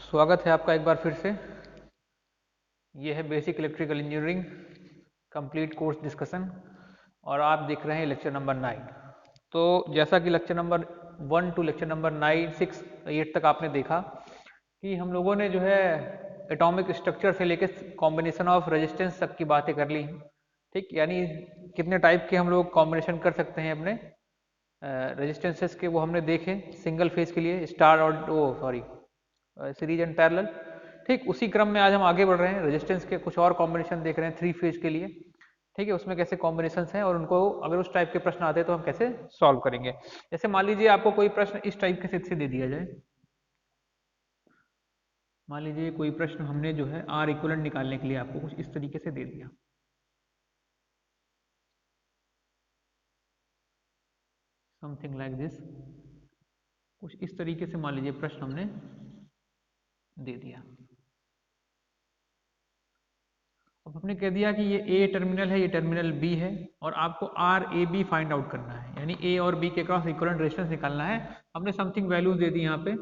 स्वागत है आपका एक बार फिर से। ये है basic electrical engineering complete course discussion और आप देख रहे हैं लेक्चर नंबर 9। तो जैसा कि lecture number 1 to lecture number 9, 6, 8 तक आपने देखा कि हम लोगों ने जो है एटॉमिक स्ट्रक्चर से लेकर कॉम्बिनेशन ऑफ रेजिस्टेंस तक की बातें कर ली। ठीक, यानी कितने टाइप के हम लोग कॉम्बिनेशन कर सकते हैं अपने रेजिस्टेंसेस के, वो हमने देखे सिंगल फेज के लिए, स्टार और सीरीज एंड पैरेलल। ठीक, उसी क्रम में आज हम आगे बढ़ रहे हैं, रेजिस्टेंस के कुछ और कॉम्बिनेशन देख रहे हैं 3 फेज के लिए। ठीक है, उसमें कैसे कॉम्बिनेशंस हैं और उनको अगर उस टाइप के प्रश्न आते हैं तो हम कैसे सॉल्व करेंगे। जैसे मान लीजिए आपको कोई प्रश्न इस टाइप के से दे दिया जाए, मान लीजिए कोई प्रश्न हमने जो है आर इक्विवेलेंट निकालने के लिए आपको कुछ इस तरीके से दे दिया, समथिंग लाइक दिस, कुछ इस तरीके से मान लीजिए प्रश्न हमने दे दिया। अब हमने कह दिया कि ये ए टर्मिनल है, ये टर्मिनल बी है और आपको R A B find out करना है, यानी ए और बी के क्रॉस इक्विवेलेंट रेजिस्टेंस निकालना है। हमने समथिंग वैल्यूज दे दी, यहाँ पे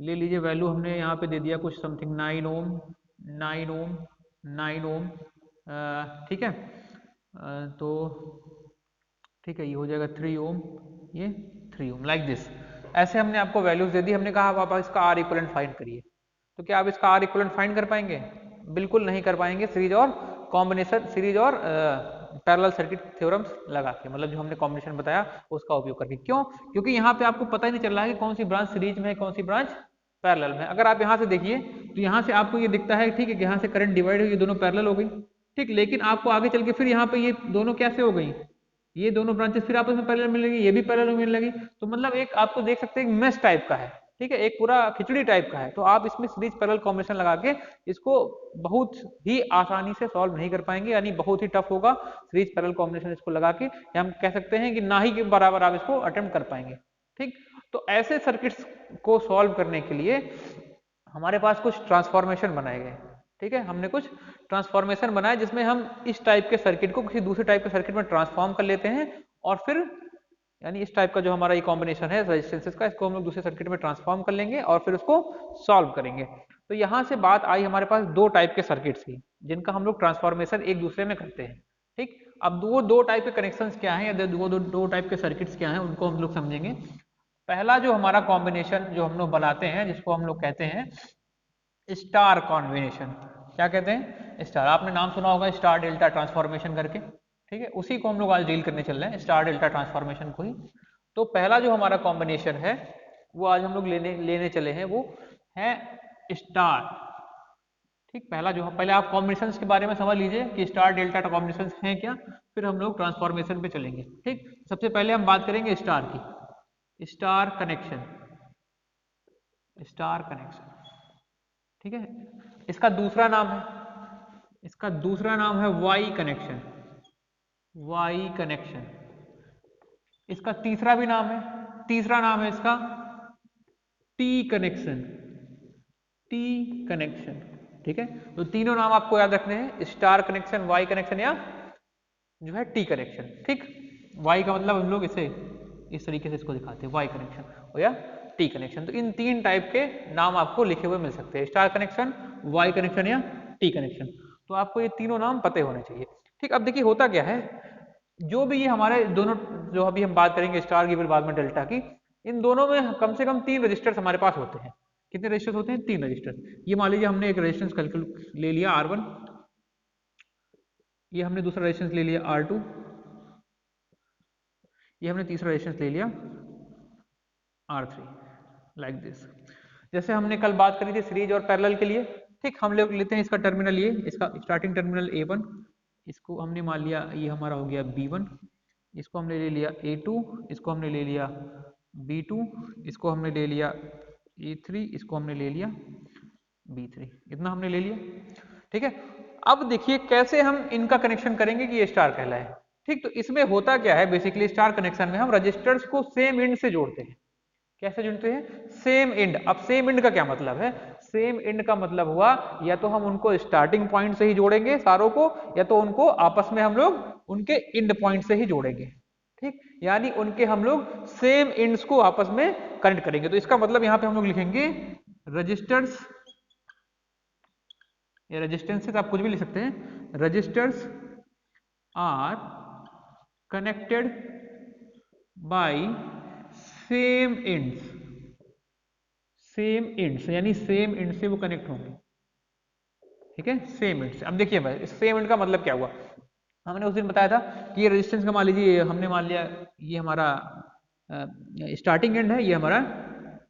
ले लीजिए वैल्यू हमने यहाँ पे दे दिया कुछ समथिंग 9 ओम, 9 ओम, 9 ओम। ठीक है, तो ठीक है, ये हो जाएगा 3 ओम, ये 3 ओम, लाइक दिस। ऐसे हमने आपको वैल्यूज दे दी, हमने कहा आप इसका आर इक्विवेलेंट फाइंड करिए। तो क्या आप इसका आर इक्विवेलेंट फाइंड कर पाएंगे? बिल्कुल नहीं कर पाएंगे, सीरीज और कॉम्बिनेशन, सीरीज और पैरेलल सर्किट थ्योरम्स लगा के, मतलब जो हमने कॉम्बिनेशन बताया उसका उपयोग करके। क्यों? क्योंकि यहाँ पे आपको पता ही नहीं चल रहा है कि कौन सी ब्रांच सीरीज में है, कौन सी ब्रांच पैरेलल में है। अगर आप यहाँ से देखिए तो यहाँ से आपको ये दिखता है, ठीक है, यहाँ से करंट डिवाइड हुई, ये दोनों पैरेलल हो गई। ठीक, लेकिन आपको आगे चल के फिर यहाँ पे ये दोनों कैसे हो गई, ये दोनों ब्रांचेस फिर आपस में पैरेलल मिलेगी, ये भी पैरेलल मिलने लगी। तो मतलब एक आपको देख सकते हैं मैश टाइप का है, ठीक है, एक पूरा खिचड़ी टाइप का है। तो आप इसमें सीरीज पैरेलल कॉम्बिनेशन लगा के इसको बहुत ही आसानी से सॉल्व नहीं कर पाएंगे, यानी बहुत ही टफ होगा सीरीज पैरेलल कॉम्बिनेशन इसको लगा के, या हम कह सकते हैं कि ना ही के बराबर आप इसको अटेम्प्ट कर पाएंगे। ठीक, तो ऐसे सर्किट्स को सॉल्व करने के लिए हमारे पास कुछ ट्रांसफॉर्मेशन बनाए गए। ठीक है, हमने कुछ ट्रांसफॉर्मेशन बनाया जिसमें हम इस टाइप के सर्किट को किसी दूसरे टाइप के सर्किट में ट्रांसफॉर्म कर लेते हैं और फिर यानी इस टाइप का जो हमारा ये कॉम्बिनेशन है रेजिस्टेंसेस का, इसको हम लोग दूसरे सर्किट में ट्रांसफॉर्म कर लेंगे और फिर उसको सॉल्व करेंगे। तो यहाँ से बात आई हमारे पास दो टाइप के सर्किट्स की, जिनका हम लोग ट्रांसफॉर्मेशन एक दूसरे में करते हैं। ठीक, अब वो दो टाइप के कनेक्शंस क्या हैं या वो दो टाइप के सर्किट्स क्या हैं, उनको हम लोग समझेंगे। पहला जो हमारा कॉम्बिनेशन जो हम लोग बनाते हैं, जिसको हम लोग कहते हैं स्टार कॉम्बिनेशन। क्या कहते हैं? स्टार। आपने नाम सुना होगा स्टार डेल्टा ट्रांसफॉर्मेशन करके। ठीक है, उसी को हम लोग आज डील करने चल रहे हैं, स्टार डेल्टा ट्रांसफॉर्मेशन को ही। तो पहला जो हमारा कॉम्बिनेशन है वो आज हम लोग लेने चले हैं, वो है स्टार। ठीक, पहला जो पहले आप कॉम्बिनेशन के बारे में समझ लीजिए कि स्टार डेल्टा कॉम्बिनेशन हैं क्या, फिर हम लोग ट्रांसफॉर्मेशन पे चलेंगे। ठीक, सबसे पहले हम बात करेंगे स्टार की, स्टार कनेक्शन, स्टार कनेक्शन। ठीक है, इसका दूसरा नाम है, इसका दूसरा नाम है वाई कनेक्शन, वाई कनेक्शन। इसका तीसरा भी नाम है, तीसरा नाम है इसका टी कनेक्शन, टी कनेक्शन। ठीक है, तो तीनों नाम आपको याद रखने हैं, स्टार कनेक्शन, वाई कनेक्शन या जो है टी कनेक्शन। ठीक, वाई का मतलब हम लोग इसे इस तरीके से इसको दिखाते हैं, वाई कनेक्शन और या टी कनेक्शन। तो इन तीन टाइप के नाम आपको लिखे हुए मिल सकते हैं, स्टार कनेक्शन, वाई कनेक्शन या टी कनेक्शन। तो आपको ये तीनों नाम पते होने चाहिए। ठीक, अब देखिए होता क्या है, जो भी ये हमारे दोनों, जो अभी हम बात करेंगे स्टार की फिर बाद में डेल्टा की, इन दोनों में कम से कम 3 रजिस्टर्स हमारे पास होते हैं। कितने रजिस्टर्स होते हैं? 3 रजिस्टर्स। ये मान लीजिए हमने एक रेजिस्टेंस कैलकुलेट ले लिया R1, ये हमने दूसरा रेजिस्टेंस ले लिया R2, ये हमने तीसरा रेजिस्टेंस ले लिया R3, लाइक दिस। जैसे हमने कल बात करी थी सीरीज और पैरेलल के लिए। ठीक, हम लोग लेते हैं इसका टर्मिनल, ये इसका स्टार्टिंग टर्मिनल A1, इसको हमने मान लिया ये हमारा हो गया B1, इसको हमने ले लिया A2, इसको हमने ले लिया B2, इसको हमने ले लिया A3, इसको हमने ले लिया B3, इतना हमने ले लिया। ठीक है, अब देखिए कैसे हम इनका कनेक्शन करेंगे कि ये स्टार कहलाए। ठीक, तो इसमें होता क्या है, बेसिकली स्टार कनेक्शन में हम रजिस्टर्स को सेम एंड से जोड़ते हैं। कैसे जुड़ते हैं? Same and. अब सेम एंड का क्या मतलब है? सेम एंड का मतलब हुआ या तो हम उनको स्टार्टिंग पॉइंट से ही जोड़ेंगे सारों को, या तो उनको आपस में हम लोग उनके एंड पॉइंट से ही जोड़ेंगे। ठीक, यानी उनके हम लोग सेम एंड्स को आपस में कनेक्ट करेंगे। तो इसका मतलब यहाँ पे हम लोग लिखेंगे रजिस्टर्स या रेजिस्टेंसेस आप कुछ भी लिख सकते हैं। Registers are connected by same ends, same ends यानी सेम एंड से वो कनेक्ट होंगे, ठीक है, सेम एंड से। अब देखिए भाई सेम एंड का मतलब क्या हुआ, हमने उस दिन बताया था कि ये रेजिस्टेंस का मान लीजिए, हमने मान लिया ये हमारा स्टार्टिंग एंड है, ये हमारा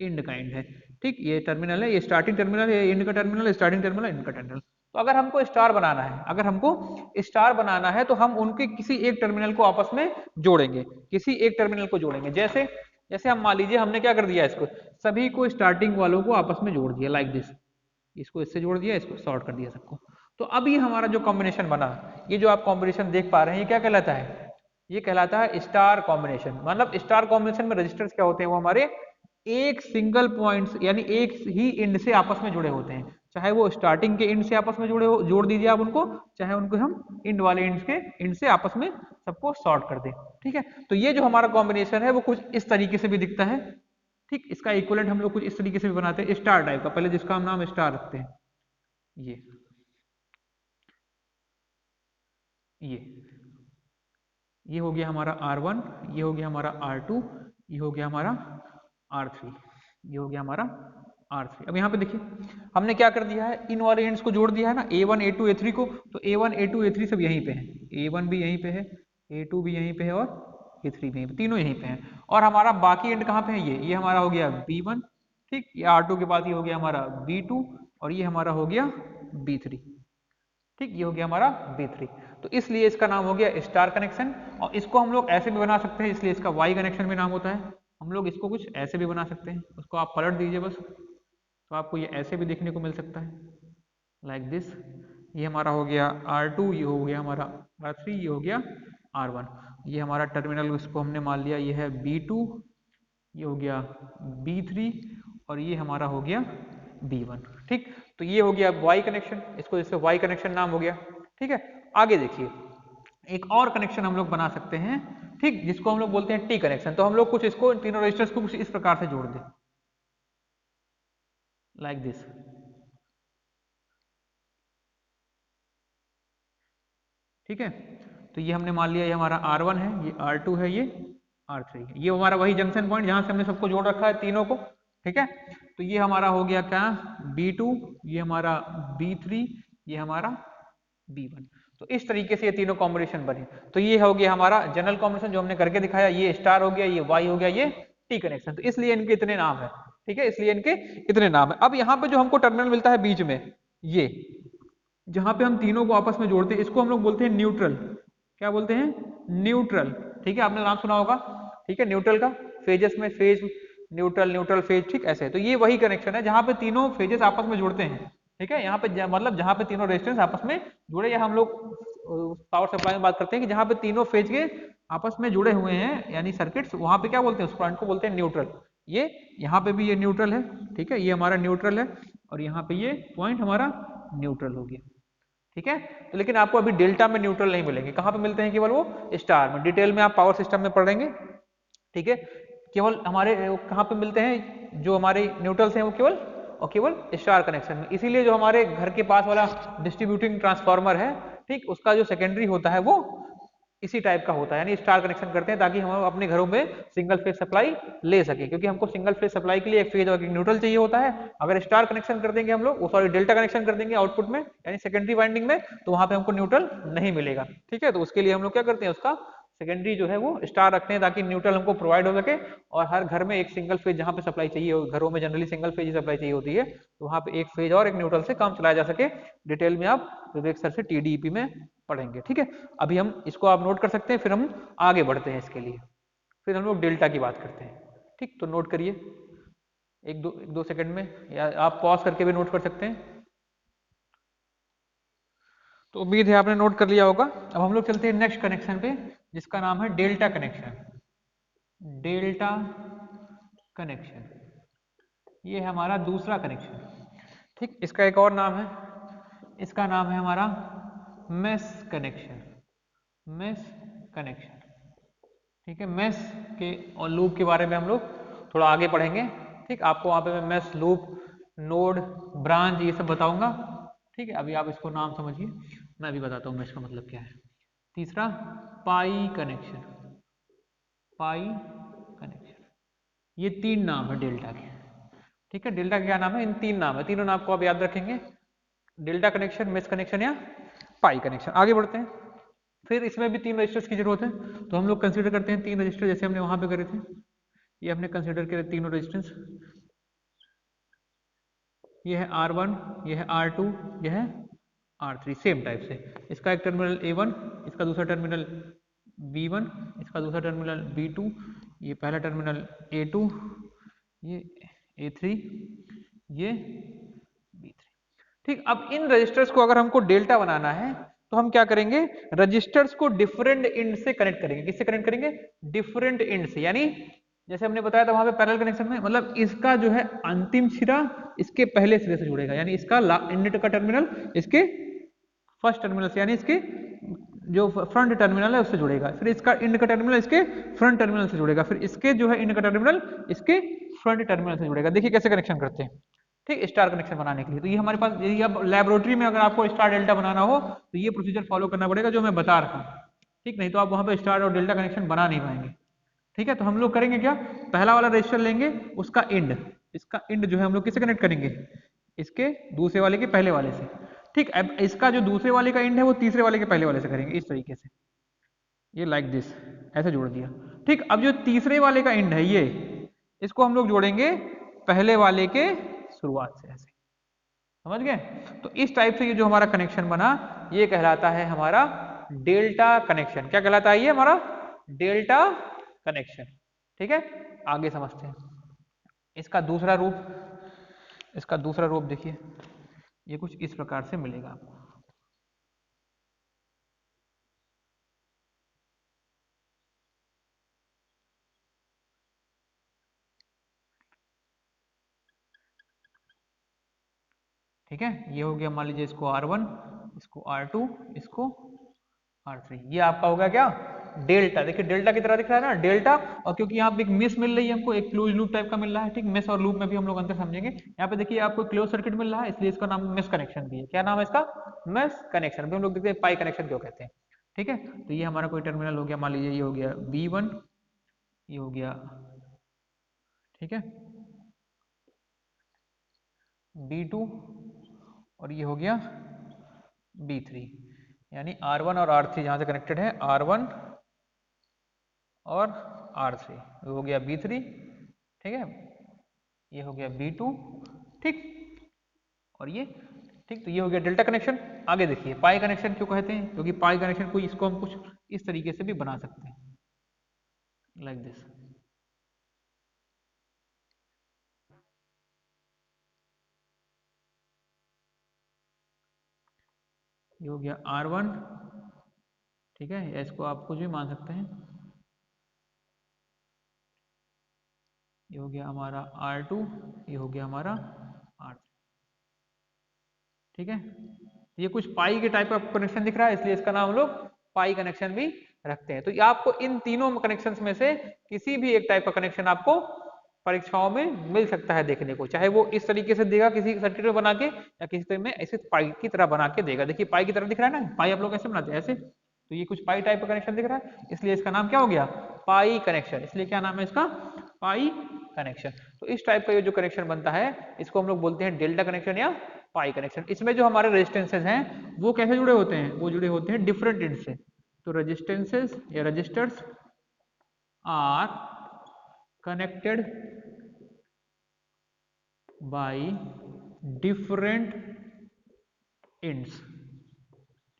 एंड का एंड है, ठीक, ये टर्मिनल है, ये स्टार्टिंग टर्मिनल है, एंड का टर्मिनल, स्टार्टिंग टर्मिनल, एंड का टर्मिनल। तो अगर हमको स्टार बनाना है, अगर हमको स्टार बनाना है तो हम उनके किसी एक टर्मिनल को आपस में जोड़ेंगे, किसी एक टर्मिनल को जोड़ेंगे। जैसे जैसे हम मान लीजिए हमने क्या कर दिया, इसको सभी को स्टार्टिंग वालों को आपस में जोड़ दिया लाइक दिस, इसको इससे जोड़ दिया, इसको सॉर्ट कर दिया सबको। तो अब ये हमारा जो कॉम्बिनेशन बना, ये जो आप कॉम्बिनेशन देख पा रहे हैं, ये क्या कहलाता है, ये कहलाता है स्टार कॉम्बिनेशन। मतलब स्टार कॉम्बिनेशन में रजिस्टर्स क्या होते हैं, वो हमारे एक सिंगल पॉइंट यानी एक ही एंड से आपस में जुड़े होते हैं, चाहे वो स्टार्टिंग के एंड से आपस में जुड़े हो, जोड़ दीजिए आप उनको, चाहे उनको हम एंड वाले एंड के एंड से आपस में सबको सॉर्ट कर दें, ठीक है। तो ये जो हमारा कॉम्बिनेशन है वो कुछ इस तरीके से भी दिखता है, ठीक। इसका इक्विवेलेंट हम लोग कुछ इस तरीके से भी बनाते हैं, स्टार टाइप का, पहले जिसका हम नाम स्टार रखते हैं, ये ये हो गया हमारा R1, ये हो गया हमारा R2, ये हो गया हमारा R3, ये हो गया हमारा R3। अब यहाँ पे देखिए हमने क्या कर दिया है, इन वाले एंड्स को जोड़ दिया है ना, A1 A2 A3 को, तो A1 A2 A3 सब यहीं पे है, A1 भी यहीं पे है, A2 भी यहीं पे है और A3 भी यहीं पे, तीनों यहीं पे हैं। और हमारा बाकी एंड कहाँ पे है, ये हमारा हो गया B1, ठीक, ये R2 के बाद ये हो गया हमारा B2 और ये हमारा हो गया B3, ठीक, ये हो गया हमारा B3। तो इसलिए इसका नाम हो गया स्टार कनेक्शन। और इसको हम लोग ऐसे भी बना सकते हैं, इसलिए इसका वाई कनेक्शन भी नाम होता है। हम लोग इसको कुछ ऐसे भी बना सकते हैं, उसको आप पलट दीजिए बस, तो आपको ये ऐसे भी देखने को मिल सकता है लाइक दिस। ये हमारा हो गया R2, ये हो गया हमारा R3, ये हो गया R1। ये हमारा टर्मिनल, इसको हमने मान लिया ये है B2, ये हो गया B3 और ये हमारा हो गया B1, ठीक। तो ये हो गया वाई कनेक्शन, इसको जैसे वाई कनेक्शन नाम हो गया, ठीक है। आगे देखिए एक और कनेक्शन हम लोग बना सकते हैं, ठीक, जिसको हम लोग बोलते हैं टी कनेक्शन। तो हम लोग कुछ इसको तीनों रजिस्टर्स को कुछ इस प्रकार से जोड़ दें लाइक दिस, ठीक है। तो ये हमने मान लिया ये हमारा R1 है, ये R2 है, ये R3 है, ये हमारा वही जंक्शन पॉइंट जहां से हमने सबको जोड़ रखा है तीनों को, ठीक है। तो ये हमारा हो गया क्या, B2, ये हमारा B3, ये हमारा B1। तो इस तरीके से ये तीनों कॉम्बिनेशन बने। तो ये हो गया हमारा जनरल कॉम्बिनेशन जो हमने करके दिखाया, ये स्टार हो गया, ये वाई हो गया, ये टी कनेक्शन। तो इसलिए इनके इतने नाम है, ठीक है, इसलिए इनके इतने नाम है। अब यहाँ पे जो हमको टर्मिनल मिलता है बीच में, ये जहां पे हम तीनों को आपस में जोड़ते हैं, इसको हम लोग बोलते हैं न्यूट्रल। क्या बोलते हैं, न्यूट्रल, ठीक है, आपने नाम सुना होगा, ठीक है, न्यूट्रल का, फेजेस में फेज न्यूट्रल, न्यूट्रल फेज, ठीक, ऐसे। तो ये वही कनेक्शन है जहां पे तीनों फेजेस आपस में जुड़ते हैं, ठीक है। यहाँ पे मतलब जहां पे तीनों रेजिस्टेंस आपस में जुड़े, या हम लोग पावर सप्लाई में बात करते हैं कि जहां पे तीनों फेज के आपस में जुड़े हुए हैं यानी सर्किट्स, वहां पे क्या बोलते हैं, उस पॉइंट को बोलते हैं न्यूट्रल। ये यहाँ पे भी ये न्यूट्रल है, ठीक है, ये हमारा न्यूट्रल है और यहाँ पे ये पॉइंट हमारा न्यूट्रल हो गया, ठीक है। तो लेकिन आपको अभी डेल्टा में न्यूट्रल नहीं मिलेंगे, कहां पे मिलते हैं, केवल वो स्टार में। डिटेल में आप पावर सिस्टम में पढ़ेंगे, ठीक है। केवल हमारे कहां पे मिलते हैं, जो हमारे न्यूट्रल्स हैं वो केवल और केवल स्टार कनेक्शन में। इसीलिए जो हमारे घर के पास वाला डिस्ट्रीब्यूटिंग ट्रांसफार्मर है, ठीक, उसका जो सेकेंडरी होता है वो इसी टाइप का होता है, यानी स्टार कनेक्शन करते हैं ताकि हम अपने घरों में सिंगल फेज सप्लाई ले सके, क्योंकि हमको सिंगल फेज सप्लाई के लिए एक फेज और एक न्यूट्रल चाहिए होता है। अगर स्टार कनेक्शन कर देंगे हम लोग, वो सॉरी डेल्टा कनेक्शन कर देंगे आउटपुट में यानी सेकेंडरी वाइंडिंग में, तो वहां पे हमको न्यूट्रल नहीं मिलेगा, ठीक है। तो उसके लिए हम लोग क्या करते हैं, उसका सेकेंडरी जो है वो स्टार रखते हैं ताकि न्यूट्रल हमको प्रोवाइड हो सके और हर घर में एक सिंगल फेज जहां पे सप्लाई चाहिए हो, घरों में जनरली सिंगल फेज सप्लाई चाहिए होती है, तो वहां पे एक फेज और एक न्यूट्रल से काम चलाया जा सके। डिटेल में आप विवेक सर से टीडीईपी में पढ़ेंगे, ठीक है। अभी हम इसको आप नोट कर सकते हैं, फिर हम आगे बढ़ते हैं इसके लिए, फिर हम लोग डेल्टा की बात करते हैं, ठीक। तो नोट करिए एक दो सेकंड में, या आप पॉज करके भी नोट कर सकते हैं। तो उम्मीद है आपने नोट कर लिया होगा। अब हम लोग चलते हैं नेक्स्ट कनेक्शन पे, जिसका नाम है डेल्टा कनेक्शन। डेल्टा कनेक्शन ये है हमारा दूसरा कनेक्शन, ठीक। इसका एक और नाम है, इसका नाम है हमारा मेश कनेक्शन, मेश कनेक्शन, ठीक है। मेश के और लूप के बारे में हम लोग थोड़ा आगे पढ़ेंगे, ठीक। आपको वहां पे मैं मेश, लूप, नोड, ब्रांच ये सब बताऊंगा, ठीक है, अभी आप इसको नाम समझिए, मैं अभी बताता हूँ मैं इसका मतलब क्या है। तीसरा पाई कनेक्शन, पाई कनेक्शन, ये 3 नाम है डेल्टा के। ठीक है, डेल्टा का क्या नाम है, इन 3 नाम है, तीनों नाम को आप याद रखेंगे, डेल्टा कनेक्शन, मेश कनेक्शन या पाई कनेक्शन। आगे बढ़ते हैं, फिर इसमें भी 3 रजिस्टर्स की जरूरत है, तो हम लोग कंसीडर करते हैं 3 रजिस्टर जैसे हमने वहां पे करे थे, ये हमने कंसीडर किए तीनों रेजिस्टेंस, ये है R1, ये है R2, ये है R3, सेम टाइप से। इसका एक टर्मिनल A1, इसका दूसरा टर्मिनल B1, इसका दूसरा टर्मिनल B2, ये पहला टर्मिनल A2, ये A3, ये B3। ठीक, अब इन रजिस्टर्स को अगर हमको डेल्टा बनाना है तो हम क्या करेंगे, रजिस्टर्स को डिफरेंट इंड से कनेक्ट करेंगे। किससे कनेक्ट करेंगे, डिफरेंट इंड से, यानी जैसे हमने बताया था वहां पे पैरेलल कनेक्शन में, मतलब इसका जो है अंतिम सिरा इसके पहले सिरे से जुड़ेगा, यानी इसका इंड का टर्मिनल इसके फर्स्ट टर्मिनल से, यानी इसके जो फ्रंट टर्मिनल है उससे जुड़ेगा, फिर इसका इंड का टर्मिनल इसके फ्रंट टर्मिनल से जुड़ेगा, फिर इसके जो है इंड का टर्मिनल इसके फ्रंट टर्मिनल से जुड़ेगा। देखिए कैसे कनेक्शन करते हैं। ठीक, स्टार कनेक्शन बनाने के लिए तो ये हमारे पास, यही अब लैबोरेटरी में अगर आपको स्टार डेल्टा बनाना हो तो ये प्रोसीजर फॉलो करना पड़ेगा जो मैं बता रहा हूँ। ठीक, नहीं तो आप वहां पे स्टार और डेल्टा कनेक्शन बना नहीं पाएंगे। ठीक है, तो हम लोग करेंगे क्या, पहला वाला रजिस्टर लेंगे, उसका इंड, इसका इंड जो है हम लोग किससे कनेक्ट करेंगे, इसके दूसरे वाले के पहले वाले से। ठीक, अब इसका जो दूसरे वाले का इंड है वो तीसरे वाले के पहले वाले से करेंगे, इस तरीके से, ये लाइक दिस, ऐसे जोड़ दिया। ठीक, अब जो तीसरे वाले का इंड है ये, इसको हम लोग जोड़ेंगे पहले वाले के शुरुआत से, ऐसे, समझ गए। तो इस टाइप से ये जो हमारा कनेक्शन बना ये कहलाता है हमारा डेल्टा कनेक्शन। क्या कहलाता है ये हमारा, डेल्टा कनेक्शन। ठीक है, आगे समझते हैं इसका दूसरा रूप। इसका दूसरा रूप देखिए, ये कुछ इस प्रकार से मिलेगा आपको। ठीक है, ये हो गया, मान लीजिए इसको R1, इसको R2, इसको R3, ये आपका होगा क्या, डेल्टा। देखिए डेल्टा की तरह दिख रहा है ना, डेल्टा, और क्योंकि यहाँ पे एक मेश मिल रही है हमको, एक क्लोज लूप टाइप का मिल रहा है। ठीक, मेश और लूप में भी हम लोग अंतर समझेंगे। यहाँ पे देखिए आपको क्लोज सर्किट मिल रहा है, इसलिए इसका नाम मेश कनेक्शन भी है। क्या नाम है इसका, मेश कनेक्शन। हम लोग देखते हैं पाई कनेक्शन क्यों कहते हैं। ठीक है, तो ये हमारा कोई टर्मिनल हो गया, मान लीजिए ये हो गया B1, ये हो गया, ठीक है, B2, और ये हो गया B3, यानी R1 और R3 जहां से कनेक्टेड है, R1 और R3, ये हो गया B3। ठीक है, ये हो गया B2। ठीक, और ये, ठीक, तो ये हो गया डेल्टा कनेक्शन। आगे देखिए पाई कनेक्शन क्यों कहते हैं, क्योंकि पाई कनेक्शन को इसको हम कुछ इस तरीके से भी बना सकते हैं, लाइक दिस। ये हो गया R1, ठीक है, या इसको आप कुछ भी मान सकते हैं। ये हो गया हमारा R2, ये हो गया हमारा R3। ठीक है, ये कुछ पाई के टाइप का कनेक्शन दिख रहा है, इसलिए इसका नाम हम लोग पाई कनेक्शन भी रखते हैं। तो ये आपको इन तीनों कनेक्शंस में से किसी भी एक टाइप का कनेक्शन आपको परीक्षाओं में मिल सकता है देखने को, चाहे वो इस तरीके से देगा किसी सर्किट में बना के, या किसी तरह में ऐसे पाई की तरह बना के देगा। देखिए पाई की तरह दिख रहा है ना, पाई आप लोग ऐसे बनाते हैं ऐसे, तो ये कुछ पाई टाइप का कनेक्शन दिख रहा है, इसलिए इसका नाम क्या हो गया, पाई कनेक्शन। इसलिए क्या नाम है इसका, पाई कनेक्शन। तो इस टाइप का ये जो कनेक्शन बनता है इसको हम लोग बोलते हैं डेल्टा कनेक्शन या पाई कनेक्शन। इसमें जो हमारे रेजिस्टेंसेज हैं वो कैसे जुड़े होते हैं, वो जुड़े होते हैं डिफरेंट इंड से। तो रेजिस्टेंसेज या registers are connected by different ends.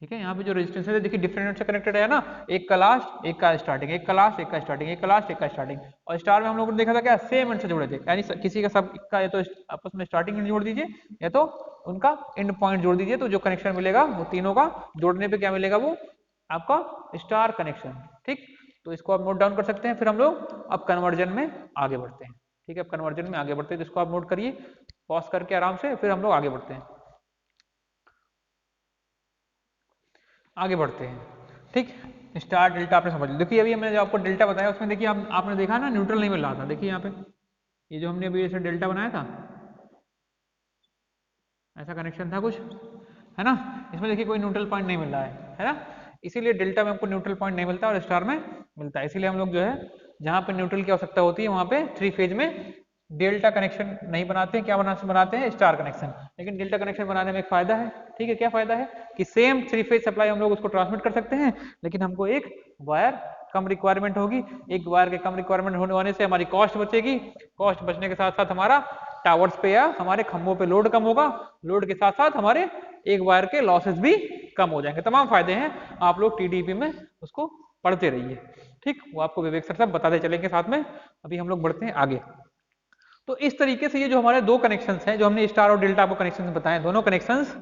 ठीक है, यहाँ पे जो रेजिस्टेंस है देखिए डिफरेंट से कनेक्टेड है ना, एक का लास्ट एक का स्टार्टिंग, एक का लास्ट एक का स्टार्टिंग, एक का लास्ट एक का स्टार्टिंग। और स्टार में हम लोगों ने देखा था क्या, सेम एंड से जुड़े थे, यानी किसी का सब का या तो आपस में स्टार्टिंग एंड जोड़ दीजिए या तो उनका एंड पॉइंट जोड़ दीजिए, तो जो कनेक्शन मिलेगा वो तीनों का जोड़ने पे क्या मिलेगा, वो आपका स्टार कनेक्शन। ठीक, तो इसको आप नोट डाउन कर सकते हैं। फिर हम लोग अब कन्वर्जन में आगे बढ़ते हैं। ठीक है, अब कन्वर्जन में आगे बढ़ते हैं, तो इसको आप नोट करिए पॉज करके आराम से, फिर हम लोग आगे बढ़ते हैं। आगे बढ़ते हैं। ठीक, स्टार डेल्टा आपने समझ लिया। देखिए अभी मैंने जो आपको डेल्टा बताया उसमें देखिए आपने देखा ना न्यूट्रल नहीं मिल रहा था। देखिए यहाँ पे ये जो हमने अभी ऐसे डेल्टा बनाया था, ऐसा कनेक्शन था कुछ, है ना, इसमें देखिए कोई न्यूट्रल पॉइंट नहीं मिल रहा है ना, इसीलिए डेल्टा में हमको न्यूट्रल पॉइंट नहीं मिलता और स्टार में मिलता है। इसीलिए हम लोग जो है जहाँ पे न्यूट्रल की आवश्यकता होती है वहाँ पे 3 फेज में डेल्टा कनेक्शन नहीं बनाते हैं, क्या बनाते हैं स्टार कनेक्शन। लेकिन डेल्टा कनेक्शन बनाने में एक फायदा है, ठीक है, क्या फायदा है कि सेम 3 फेज सप्लाई हम लोग उसको ट्रांसमिट कर सकते हैं, लेकिन हमको एक वायर कम रिक्वायरमेंट होगी। एक वायर के कम रिक्वायरमेंट होने से हमारी कॉस्ट बचेगी, कॉस्ट बचने के साथ साथ हमारा टावर्स पे या हमारे खंभों पे लोड कम होगा, लोड के साथ साथ हमारे एक वायर के लॉसेस भी कम हो जाएंगे। तमाम फायदे हैं, आप लोग टीडीपी में उसको पढ़ते रहिए, ठीक, वो आपको विवेक सर सब बताते चलेंगे साथ में। अभी हम लोग बढ़ते हैं आगे। तो इस तरीके से ये जो हमारे दो कनेक्शंस हैं, जो हमने स्टार और डेल्टा को कनेक्शंस बताए, दोनों कनेक्शंस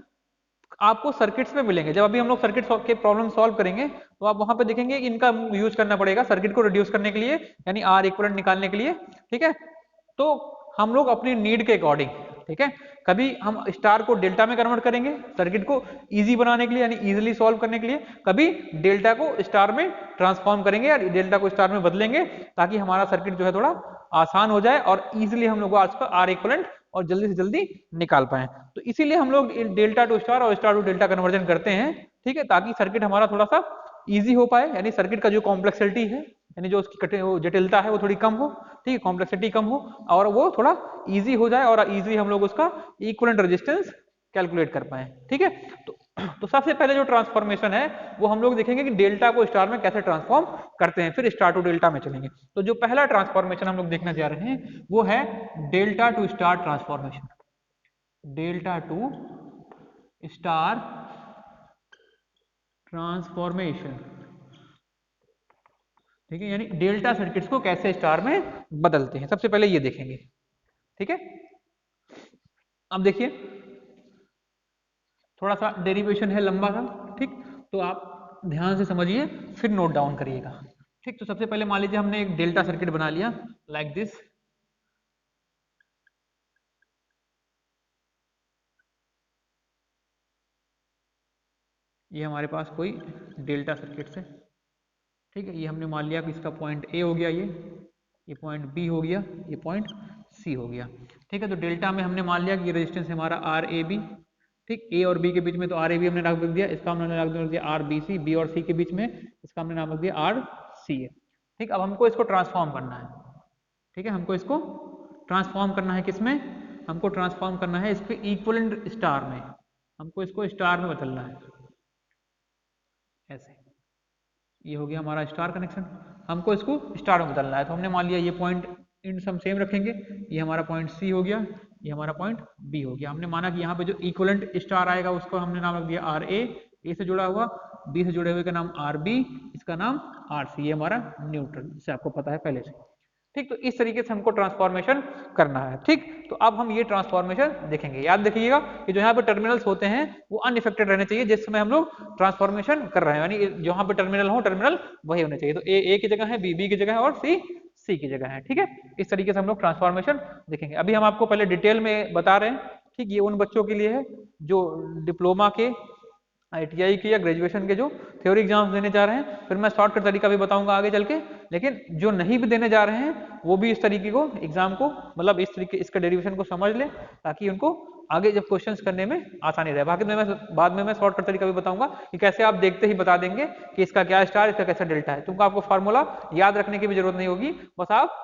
आपको सर्किट्स में मिलेंगे। जब अभी हम लोग सर्किट के प्रॉब्लम सॉल्व करेंगे तो आप वहां पे देखेंगे इनका यूज करना पड़ेगा सर्किट को रिड्यूस करने के लिए, यानी आर इक्विवेलेंट निकालने के लिए, ठीक है। तो हम लोग अपनी नीड के अकॉर्डिंग, ठीक है, कभी हम स्टार को डेल्टा में कन्वर्ट करेंगे सर्किट को इजी बनाने के लिए, यानी इजीली सॉल्व करने के लिए, कभी डेल्टा को स्टार में ट्रांसफॉर्म करेंगे या डेल्टा को स्टार में बदलेंगे, ताकि हमारा सर्किट जो है थोड़ा आसान हो जाए और इजीली हम लोग आज का आर इक्विवेलेंट और जल्दी से जल्दी निकाल पाए। तो इसीलिए हम लोग डेल्टा टू स्टार और स्टार टू डेल्टा कन्वर्जन करते हैं, ठीक है, ताकि सर्किट हमारा थोड़ा सा इजी हो पाए, यानी सर्किट का जो कॉम्प्लेक्सिटी है, यानी जो उसकी जटिलता है वो थोड़ी कम हो, ठीक है, कॉम्प्लेक्सिटी कम हो और वो थोड़ा इजी हो जाए और इजी हम लोग उसका इक्विवेलेंट रेजिस्टेंस कैलकुलेट कर पाए, ठीक है। तो सबसे पहले जो ट्रांसफॉर्मेशन है वो हम लोग देखेंगे कि डेल्टा को स्टार में कैसे ट्रांसफॉर्म करते हैं, फिर स्टार टू डेल्टा में चलेंगे। तो जो पहला ट्रांसफॉर्मेशन हम लोग देखना जा रहे हैं वो है delta two star transformation, delta two star transformation, ठीक है, यानी डेल्टा सर्किट्स को कैसे स्टार में बदलते हैं, सबसे पहले ये देखेंगे, ठीक है। अब देखिए थोड़ा सा डेरिवेशन है लंबा सा, ठीक, तो आप ध्यान से समझिए फिर नोट डाउन करिएगा, ठीक। तो सबसे पहले मान लीजिए हमने एक डेल्टा सर्किट बना लिया लाइक दिस, ये हमारे पास कोई डेल्टा सर्किट है, ठीक है, ये हमने मान लिया कि इसका पॉइंट ए हो गया, ये पॉइंट बी हो गया, ये पॉइंट सी हो गया, ठीक है। तो डेल्टा में हमने मान लिया कि ये रेजिस्टेंस हमारा आर ए बी, ठीक, ए और बी के बीच में तो आर ए बी हमने नाम रख दिया, इसका हमने नाम रख दिया आर बी सी, बी और सी के बीच में इसका हमने नाम रख दिया आर सी है, ठीक। अब हमको इसको ट्रांसफॉर्म करना है, ठीक है, हमको इसको ट्रांसफॉर्म करना है किसमें, हमको ट्रांसफॉर्म करना है इसके इक्विवेलेंट स्टार में, हमको इसको स्टार में बदलना है, ऐसे, ये हो गया हमारा स्टार कनेक्शन, हमको इसको स्टार में बदलना है। तो हमने मान लिया ये पॉइंट इन सम सेम रखेंगे, ये हमारा पॉइंट सी हो गया, ये हमारा पॉइंट बी हो गया। हमने माना कि यहाँ पे जो इक्विवेलेंट स्टार आएगा उसको हमने नाम रख दिया आर ए से जुड़ा हुआ, बी से जुड़े हुए का नाम आर बी, इसका नाम आर सी, ये हमारा न्यूट्रल, इसे आपको पता है पहले से, ठीक। तो इस तरीके से हमको ट्रांसफॉर्मेशन करना है, ठीक। तो अब हम ये ट्रांसफॉर्मेशन देखेंगे, याद रखिएगा कि जो यहाँ पे टर्मिनल्स होते हैं वो अनइफेक्टेड रहने चाहिए जिस समय हम लोग ट्रांसफॉर्मेशन कर रहे हैं, यानी जहाँ पे टर्मिनल हो टर्मिनल वही होने चाहिए। तो ए की जगह है, बी की जगह है और सी की जगह है, ठीक है। इस तरीके से हम लोग ट्रांसफॉर्मेशन देखेंगे। अभी हम आपको पहले डिटेल में बता रहे हैं, ठीक, ये उन बच्चों के लिए है जो डिप्लोमा के, ITI के या ग्रेजुएशन के जो थ्योरी एग्जाम्स देने जा रहे हैं, फिर मैं शॉर्टकट तरीका भी बताऊंगा आगे चल के, लेकिन जो नहीं भी देने जा रहे हैं वो भी इस तरीके को एग्जाम को, मतलब इस तरीके इसका डेरिवेशन को समझ ले, ताकि उनको आगे जब क्वेश्चंस करने में आसानी रहे। बाद में मैं शॉर्टकट तरीका भी बताऊंगा कि कैसे आप देखते ही बता देंगे कि इसका क्या स्टार, इसका कैसा डेल्टा है। तुमको आपको फार्मूला याद रखने की भी जरूरत नहीं होगी, बस आप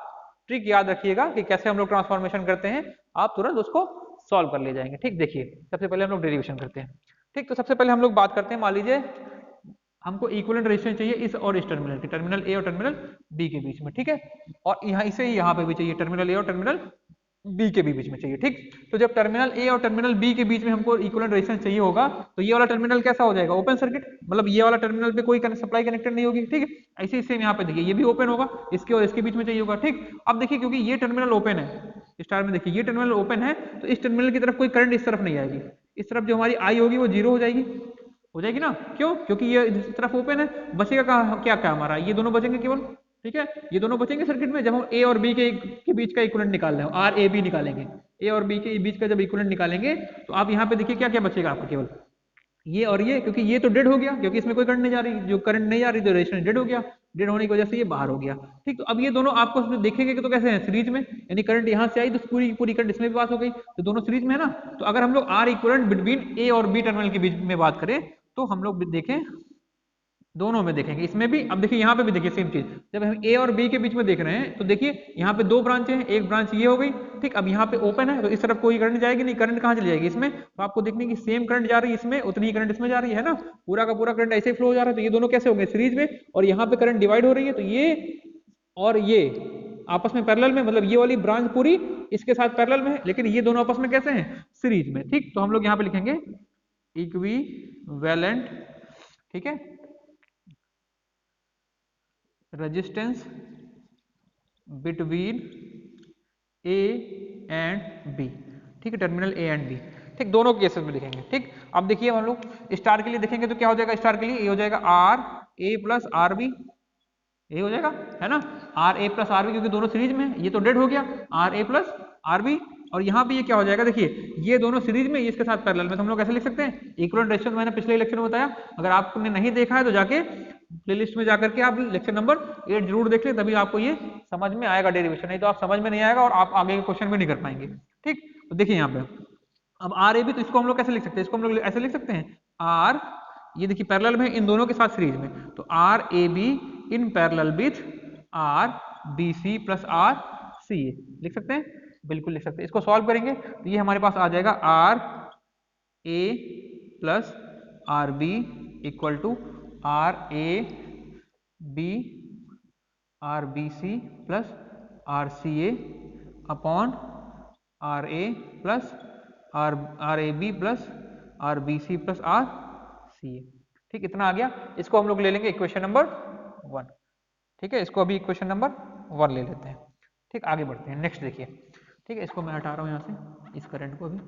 ट्रिक याद रखिएगा कि कैसे हम लोग ट्रांसफॉर्मेशन करते हैं, आप तुरंत उसको सॉल्व कर ले जाएंगे, ठीक। देखिए सबसे पहले हम लोग डेरिवेशन करते हैं, ठीक। तो सबसे पहले हम लोग बात करते हैं, मान लीजिए हमको इक्विवेलेंट रेजिस्टेंस चाहिए इस और इस टर्मिनल की, टर्मिनल ए और टर्मिनल बी के बीच में, ठीक है, और यहाँ इसे यहाँ पे भी चाहिए, टर्मिनल ए और टर्मिनल बी के भी बीच में चाहिए, ठीक। तो जब टर्मिनल ए और टर्मिनल बी के बीच में हमको इक्विवेलेंट रेजिस्टेंस चाहिए होगा तो ये वाला टर्मिनल कैसा हो जाएगा, ओपन सर्किट, मतलब ये वाला टर्मिनल पे कोई सप्लाई कनेक्टेड नहीं होगी, ठीक है। ऐसे सेम यहाँ पे देखिए ये भी ओपन होगा, इसके और इसके बीच में चाहिए होगा, ठीक। अब देखिए क्योंकि ये टर्मिनल ओपन है, स्टार में देखिए ये टर्मिनल ओपन है, तो इस टर्मिनल की तरफ कोई करंट इस तरफ नहीं आएगी, इस तरफ जो हमारी आई होगी वो जीरो हो जाएगी ना, क्यों, क्योंकि ये इस तरफ ओपन है, बचेगा कहाँ, क्या क्या हमारा, ये दोनों बचेंगे केवल, ठीक है, ये दोनों बचेंगे सर्किट में। जब हम ए और बी के बीच का इक्विवेलेंट निकाल रहे हो, आर ए बी निकालेंगे, ए और बी के बीच का जब इक्विवेलेंट निकालेंगे तो आप यहाँ पे देखिए क्या क्या बचेगा आपको, केवल ये और ये, क्योंकि ये तो डेड हो गया, क्योंकि इसमें कोई करंट नहीं जा रही, जो करंट नहीं आ रही तो रेजिस्टेंस डेड हो गया, डेड होने की वजह से ये बाहर हो गया। ठीक, तो अब ये दोनों आपको देखेंगे कि तो कैसे हैं, सीरीज में, यानी करंट यहाँ से आई तो पूरी पूरी करंट इसमें भी पास हो गई, तो दोनों सीरीज में है ना। तो अगर हम लोग आर इक्विवेलेंट बिटवीन ए और बी टर्मिनल के बीच में बात करें तो हम लोग देखें दोनों में देखेंगे, इसमें भी। अब देखिए यहाँ पे भी देखिए सेम चीज, जब हम ए और बी के बीच में देख रहे हैं तो देखिए यहाँ पे दो ब्रांच हैं, एक ब्रांच ये हो गई, ठीक। अब यहाँ पे ओपन है तो इस तरफ कोई करंट जाएगी नहीं, करंट कहाँ चली जाएगी इसमें, तो आपको देखने की सेम करंट जा रही है इसमें, उतनी ही करंट इसमें जा रही है ना, पूरा का पूरा करंट ऐसे फ्लो हो जा रहा है। तो ये दोनों कैसे हो गए सीरीज में, और यहाँ पे करंट डिवाइड हो रही है, तो ये और ये आपस में पैरेलल में, मतलब ये वाली ब्रांच पूरी इसके साथ पैरेलल में है, लेकिन ये दोनों आपस में कैसे हैं, सीरीज में। ठीक, तो हम लोग यहाँ पे लिखेंगे इक्विवेलेंट, ठीक है, resistance between A and B, ठीक है, टर्मिनल ए एंड बी, ठीक, दोनों केसेस में लिखेंगे। ठीक, अब देखिए हम लोग स्टार के लिए देखेंगे तो क्या हो जाएगा, स्टार के लिए ये हो जाएगा R A plus R B, ये हो जाएगा, है ना, R A plus R B, क्योंकि दोनों सीरीज में, ये तो डेड हो गया R A plus R B, और यहाँ पे ये क्या हो जाएगा, देखिए ये दोनों सीरीज में, ये इसके साथ पैरेलल में, तो हम लोग कैसे लिख सकते हैं, इक्विवेलेंट रेजिस्टेंस मैंने पिछले लेक्चर में बताया, अगर आपने नहीं देखा है तो जाके प्लेलिस्ट में जाकर के आप लेक्चर नंबर 8 जरूर देख लें, तभी आपको ये समझ में आएगा डेरिवेशन, नहीं तो आप समझ में नहीं आएगा और आप आगे के क्वेश्चन भी नहीं कर पाएंगे। ठीक, तो देखिए यहाँ पे अब आर ए बी, तो इसको हम लोग कैसे लिख सकते हैं, इसको हम लोग ऐसे लिख सकते हैं, आर, ये देखिए पैरेलल में इन दोनों के साथ सीरीज में, तो R A B in parallel with R B C plus R C A, लिख सकते हैं, बिल्कुल लिख सकते हैं। इसको सॉल्व करेंगे तो ये हमारे पास आ जाएगा R A plus R B equal to R A B R B C plus R C A upon R A plus R A B plus R B C plus R C A. ठीक, इतना आ गया, इसको हम लोग ले लेंगे equation number 1। ठीक है, इसको अभी इक्वेशन नंबर 1 ले लेते हैं। ठीक, आगे बढ़ते हैं, नेक्स्ट देखिए। ठीक है, इसको मैं हटा रहा हूँ यहाँ से, इस करंट को अभी।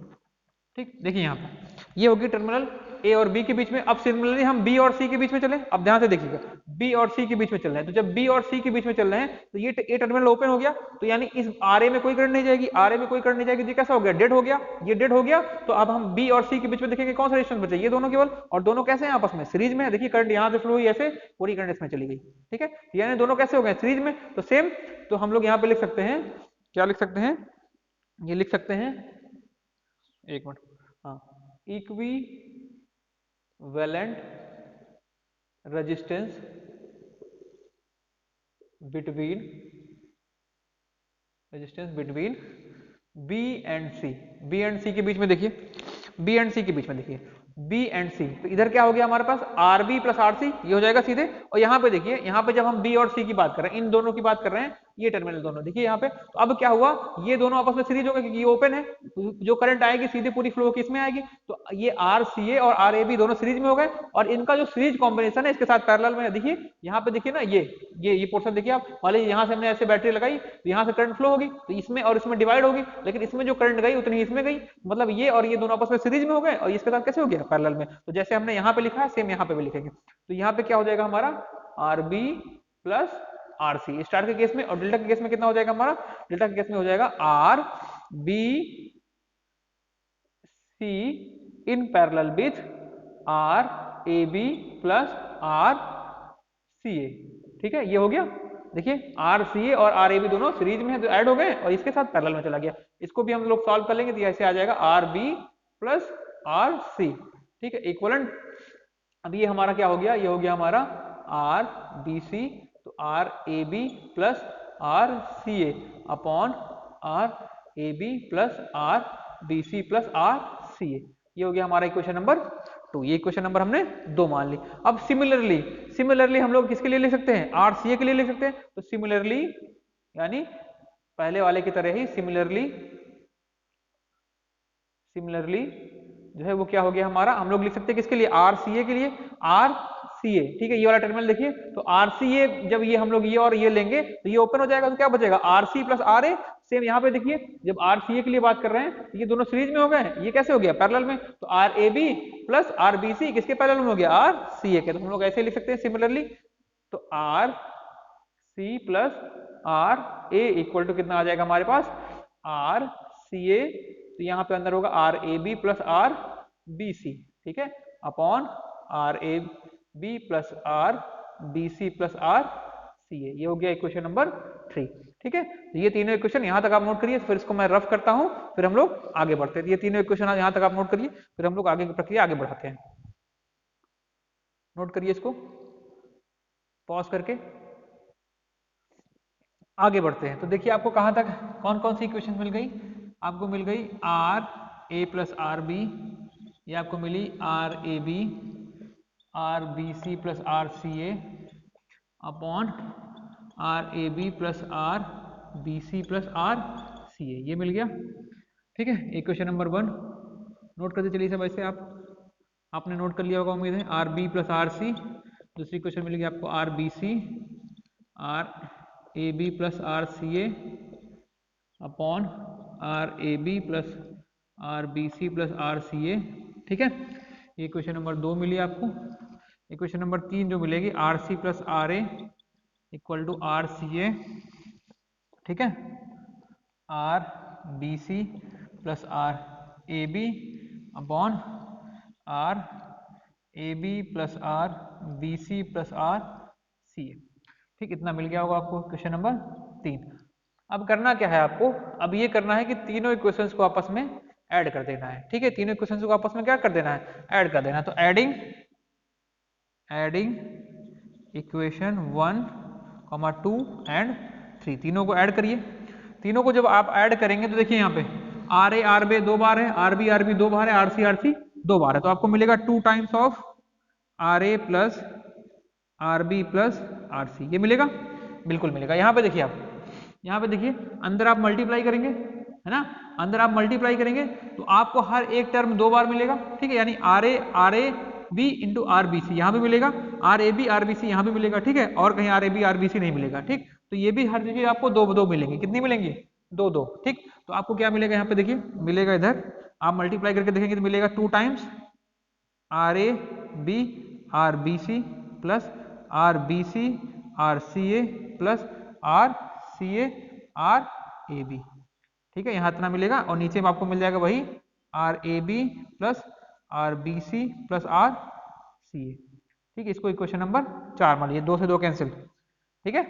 ठीक, देखिए यहाँ पे ये होगी टर्मिनल ए और बी के बीच में। अब सिमिलरली हम बी और सी के बीच में चले, अब ध्यान से देखिएगा, बी और सी के बीच में चल रहे हैं, तो जब बी और सी के बीच में चल रहे हैं तो ये ए टर्मिनल ओपन हो गया, तो यानी इस आर ए में कोई करंट नहीं जाएगी, आर ए में कोई करंट नहीं जाएगी, ये कैसा हो गया, डेड हो गया, ये डेड हो गया। तो अब हम बी और सी के बीच में देखेंगे कौन सा रेजिस्टेंस बचा, ये दोनों केवल, और दोनों कैसे हैं आपस में, सीरीज में है। देखिए करंट यहाँ से फ्लो हुई ऐसे, पूरी करंट इसमें चली गई। ठीक है, यानी दोनों कैसे हो गए, सीरीज में, तो सेम, तो हम लोग यहाँ पे लिख सकते हैं, क्या लिख सकते हैं, ये लिख सकते हैं, एक मिनट, हाँ, equivalent resistance between B and C, B and C के बीच में देखिए, बी एंड सी के बीच में देखिए, बी एंड सी, तो इधर क्या हो गया हमारे पास R B plus R C, ये हो जाएगा सीधे। और यहाँ पे देखिए, यहाँ पे जब हम बी और सी की बात कर रहे हैं, इन दोनों की बात कर रहे हैं, ये टर्मिनल दोनों देखिए यहाँ पे, तो अब क्या हुआ, ये दोनों आपस में सीरीज हो गए, क्योंकि ये ओपन है, जो करंट आएगी सीधे पूरी फ्लो की इसमें आएगी, तो ये आर सी ए और आर ए बी दोनों सीरीज में हो गए, और इनका जो सीरीज कॉम्बिनेशन है इसके साथ पैरेलल में, देखिए यहाँ पे देखिए ना, ये पोर्शन देखिए आप, मान लीजिए यहाँ से हमने ऐसे बैटरी लगाई तो यहाँ से करंट फ्लो होगी, तो इसमें और इसमें डिवाइड होगी, लेकिन इसमें जो करंट गई उतनी इसमें गई, मतलब ये और ये दोनों आपस में सीरीज में हो गए, और इसके साथ कैसे हो गया, पैरेलल में। तो जैसे हमने यहाँ पे लिखा है सेम यहाँ पे भी लिखेंगे, तो यहाँ पे क्या हो जाएगा हमारा R B plus R C star के केस में, और डेल्टा के केस में कितना हो जाएगा हमारा, डेल्टा के केस में हो जाएगा R B C in parallel with R A B plus R C A. ठीक है, ये हो गया, देखिए आर सी ए और आर ए बी दोनों सीरीज में है तो ऐड हो गए, और इसके साथ पैरेलल में चला गया। इसको भी हम लोग सॉल्व कर लेंगे, तो ऐसे आ जाएगा R B plus R C. ठीक है, इक्वलेंट, अब ये हमारा क्या हो गया, ये हो गया हमारा आर बी सी, तो R A B plus R C A upon R A B plus R B C plus R C A, ये हो गया हमारा इक्वेशन नंबर 2। ये इक्वेशन नंबर हमने 2 मान ली। अब सिमिलरली हम लोग किसके लिए लिख सकते हैं, आर सी ए के लिए लिख सकते हैं, तो सिमिलरली यानी पहले वाले की तरह ही सिमिलरली जो है वो क्या हो गया हमारा, हम लोग लिख सकते हैं किसके लिए, आर सी ए के लिए, आर सी ए। ठीक है, ये वाला टर्मिनल देखिए, तो आर सी ए जब ये हम लोग ये और ये लेंगे तो ये ओपन हो जाएगा, तो क्या बचेगा R C plus R A. Same यहाँ पे देखिए, जब आर सी ए के लिए बात कर रहे हैं तो ये दोनों सीरीज में हो गए, ये कैसे हो गया पैरेलल में, तो R A B plus R B C किसके पैरेलल में हो गया, आर सी ए के। तो हम लोग ऐसे लिख सकते हैं सिमिलरली, तो R C plus R A equal to कितना आ जाएगा हमारे पास, आर सी ए, तो यहाँ पे अंदर होगा R A B plus R B C, ठीक है, upon R A B plus R B C plus R C A. ये हो गया इक्वेशन नंबर 3। ठीक है, तो ये तीनों इक्वेशन यहाँ तक आप नोट करिए, फिर इसको मैं रफ करता हूँ, फिर हम लोग आगे बढ़ते हैं। ये तीनों इक्वेशन यहाँ तक आप नोट करिए, फिर हम लोग आगे की प्रक्रिया आगे बढ़ाते हैं। नोट करिए इसको, पॉज करके आगे बढ़ते हैं। तो देखिए आपको कहाँ तक कौन कौन सी इक्वेशन मिल गई, आपको मिल गई R A plus R B, ये आपको मिली R A B, R B C plus R C A upon R A B plus R B C plus R C A, ये मिल गया। ठीक है, इक्वेशन नंबर 1 नोट करते चलिए सब ऐसे। आपने नोट कर लिया होगा उम्मीद है। R B plus R C, दूसरी क्वेश्चन मिलेगी आपको R B C, R A B plus R C A upon R A B plus R B C plus R C A. ठीक है, ये क्वेश्चन नंबर 2 मिली आपको। इक्वेशन नंबर 3 जो मिलेगी R C plus R A equal to R C A. ठीक है, R B C plus R A B upon R A B plus R B C plus R C A. ठीक, इतना मिल गया होगा आपको question number 3। अब करना क्या है आपको, अब ये करना है कि तीनों इक्वेशंस को आपस में ऐड कर देना है। ठीक है, तीनों इक्वेशंस को आपस में क्या कर देना है, ऐड कर देना है। तो एडिंग इक्वेशन 1, 2 एंड 3, तीनों को ऐड करिए। तीनों को जब आप ऐड करेंगे तो देखिए यहाँ पे आर ए आर बी 2 बार है, आर बी 2 बार है, आर सी 2 बार है, तो आपको मिलेगा 2 times of R A plus R B plus R C, ये मिलेगा, बिल्कुल मिलेगा। यहाँ पे देखिए, आप यहाँ पे देखिए अंदर आप मल्टीप्लाई करेंगे, है ना, अंदर आप मल्टीप्लाई करेंगे तो आपको हर एक टर्म 2 बार मिलेगा। ठीक है, यानी R A B into R B C यहाँ भी मिलेगा, R A B R B C यहाँ भी मिलेगा। ठीक है, और कहीं R A B R B C नहीं मिलेगा। ठीक, तो ये भी हर जगह आपको 2 मिलेंगे। कितनी मिलेंगी, 2। ठीक, तो आपको क्या मिलेगा यहाँ पे देखिए, मिलेगा इधर आप मल्टीप्लाई करके देखेंगे तो मिलेगा 2 times R A B R B C plus R B C R C A plus R C A R A B. ठीक है, यहाँ इतना मिलेगा और नीचे में आपको मिल जाएगा वही R A B plus R B C plus R C A. ठीक है, इसको इक्वेशन नंबर 4 मान लीजिए, 2 से 2 कैंसिल। ठीक है,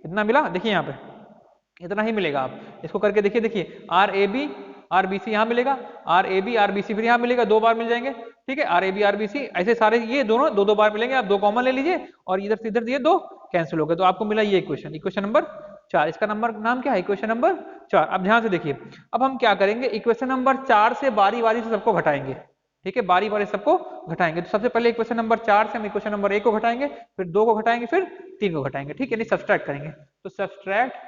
इतना मिला, देखिए यहाँ पे इतना ही मिलेगा। आप इसको करके देखिए, देखिए R A B R B C यहाँ मिलेगा, R A B R B C फिर यहाँ मिलेगा, 2 बार मिल जाएंगे। ठीक है, R A B R B C ऐसे सारे ये दोनों 2 बार मिलेंगे। आप 2 कॉमन ले लीजिए और इधर से इधर दिए 2 कैंसिल हो गए, तो आपको मिला ये इक्वेशन, इक्वेशन नंबर 4। इसका नंबर नाम क्या है, इक्वेशन नंबर 4। अब ध्यान से देखिए, अब हम क्या करेंगे, इक्वेशन नंबर 4 से बारी बारी से सबको घटाएंगे। ठीक है, बारी बारी सबको घटाएंगे। तो सबसे पहले इक्वेशन नंबर 4 से हम इक्वेशन नंबर 1 को घटाएंगे, फिर 2 को घटाएंगे, फिर 3 को घटाएंगे। ठीक है, यानी सब्सट्रैक्ट करेंगे। तो सब्सट्रैक्ट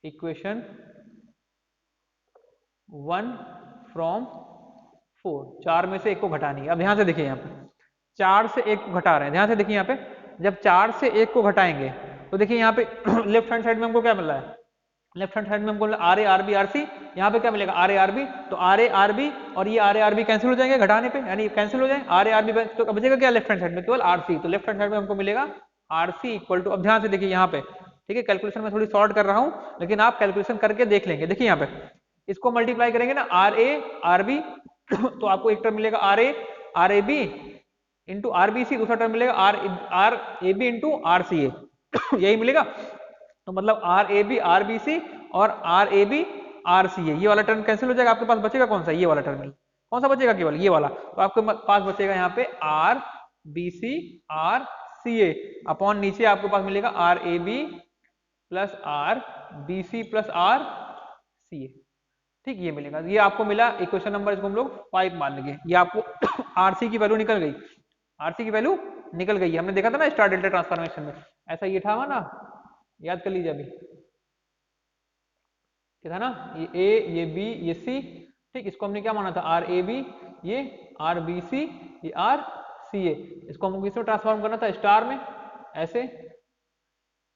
इक्वेशन 1 फ्रॉम 4, 4 में से 1 को घटानी है। अब ध्यान से देखिए, यहाँ पे 4 से 1 को घटा रहे हैं, ध्यान से देखिए यहाँ पे, जब 4 से 1 को घटाएंगे तो देखिए यहाँ पे लेफ्ट हैंड साइड में हमको क्या मिल रहा है, लेफ्ट हैंड साइड में हमको R A R B R C, यहाँ पे क्या मिलेगा आर ए आर बी, तो आर ए आर बी और ये R A R B cancel हो जाएंगे घटाने पे, यानी कैंसिल हो जाए आर ए आर बी, तो बचेगा क्या लेफ्ट हैंड साइड में, केवल आर सी। तो लेफ्ट हैंड साइड में हमको मिलेगा आर सी इक्वल टू, अब ध्यान से देखिए यहाँ पे, ठीक है, कैलकुलेशन में थोड़ी शॉर्ट कर रहा हूँ लेकिन आप कैलकुलेशन करके देख लेंगे। देखिए यहाँ पे इसको मल्टीप्लाई करेंगे ना आर ए आर बी तो आपको एक टर्म मिलेगा R A B into R B C, दूसरा टर्म मिलेगा R A B into R C A यही मिलेगा। तो मतलब R A B R B C और R A B R C A, ये वाला टर्म कैंसिल हो जाएगा। आपके पास बचेगा कौन सा, ये वाला टर्म, कौन सा बचेगा, केवल ये वाला। तो आपके पास बचेगा यहाँ पे R B C R C A upon नीचे आपके पास मिलेगा R A B plus R B C plus R C A. ठीक, ये मिलेगा, ये आपको मिला इक्वेशन नंबर, इसको हम लोग 5 मान लेंगे। ये आपको आरसी की वैल्यू निकल गई, आरसी की वैल्यू निकल गई, हमने देखा था ना स्टार डेल्टा ट्रांसफॉर्मेशन में, ऐसा ये था ना, याद कर लीजिए अभी, क्या था ना, ये ए ये बी ये सी। ठीक, इसको हमने क्या माना था, आर ए बी, ये आर बी सी, ये आर सी ए। इसको हमको किसमें ट्रांसफॉर्म करना था, स्टार में, ऐसे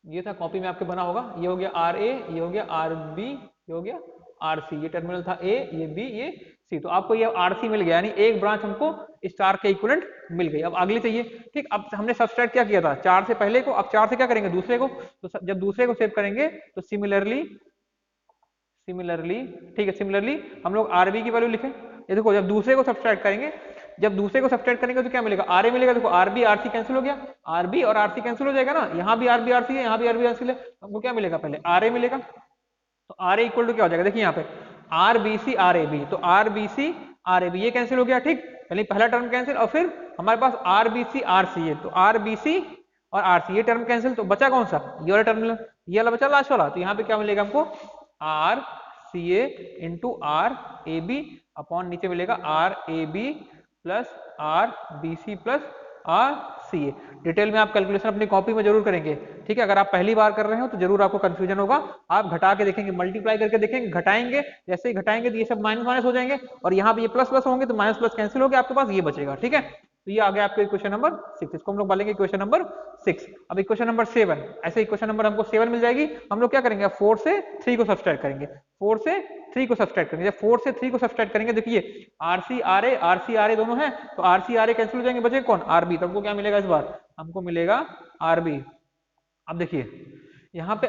ये था, कॉपी में आपके बना होगा। ये हो गया आर ए, ये हो गया आर बी, ये हो गया आर सी, ये टर्मिनल था ए, ये बी, ये सी। तो आपको ये आर सी मिल गया, यानी एक ब्रांच हमको स्टार के इक्विवेलेंट मिल गई। अब अगली चाहिए। ठीक, अब हमने सब्सट्रैक्ट क्या किया था, 4 से पहले को, अब 4 से क्या करेंगे, दूसरे को। तो जब दूसरे को सेव करेंगे तो सिमिलरली, ठीक है, सिमिलरली हम लोग आर बी की वैल्यू लिखें। ये देखो, जब दूसरे को सब्सट्रैक्ट करेंगे, जब दूसरे को सब्सट्रैक्ट करेंगे तो क्या मिलेगा, आर ए मिलेगा। देखो R B R C cancel हो गया, आर बी और आर सी कैंसिल हो जाएगा ना, यहाँ भी आर बी आर सी है, यहाँ भी आर बी आर सी है, हमको क्या मिलेगा, पहले आर ए मिलेगा। तो आर ए इक्वल टू क्या हो जाएगा, देखिए यहाँ पे R B C R A B, तो R B C R A B ये कैंसिल हो गया, ठीक, पहले पहला टर्म कैंसिल, और फिर हमारे पास R B C R C है, तो आर बी सी और आर सी ये टर्म कैंसिल, तो बचा कौन सा, ये वाला टर्मिनल, ये वाला बचा लास्ट वाला। तो यहाँ पे क्या मिलेगा हमको, R C A into R A B upon नीचे मिलेगा R A B plus R B C plus R C A. Detail में आप कैलकुलेशन अपनी कॉपी में जरूर करेंगे, ठीक है। अगर आप पहली बार कर रहे हो तो जरूर आपको कंफ्यूजन होगा, आप घटा के देखेंगे, मल्टीप्लाई करके देखेंगे, घटाएंगे, जैसे ही घटाएंगे तो ये सब माइनस माइनस हो जाएंगे, और यहाँ पे ये प्लस प्लस होंगे तो माइनस प्लस कैंसिल हो गया, आपके पास ये बचेगा, ठीक है। तो ये आ गया आपके इक्वेशन नंबर 6, इसको हम लोग बोलेंगे इक्वेशन नंबर 6। अब इक्वेशन नंबर 7, ऐसे इक्वेशन नंबर हमको 7 मिल जाएगी, हम लोग क्या करेंगे, 4 से 3 को सब्सट्रैक्ट करेंगे, 4 से 3 को सब्सट्रैक्ट करेंगे। जब 4 से 3 को सब्सट्रैक्ट करेंगे, देखिए आर सी आर ए दोनों है, तो आर सी आर ए कैंसिल हो जाएंगे, बचे कौन, आर बी। तो हमको क्या मिलेगा इस बार, हमको मिलेगा आर बी। अब देखिए यहाँ पे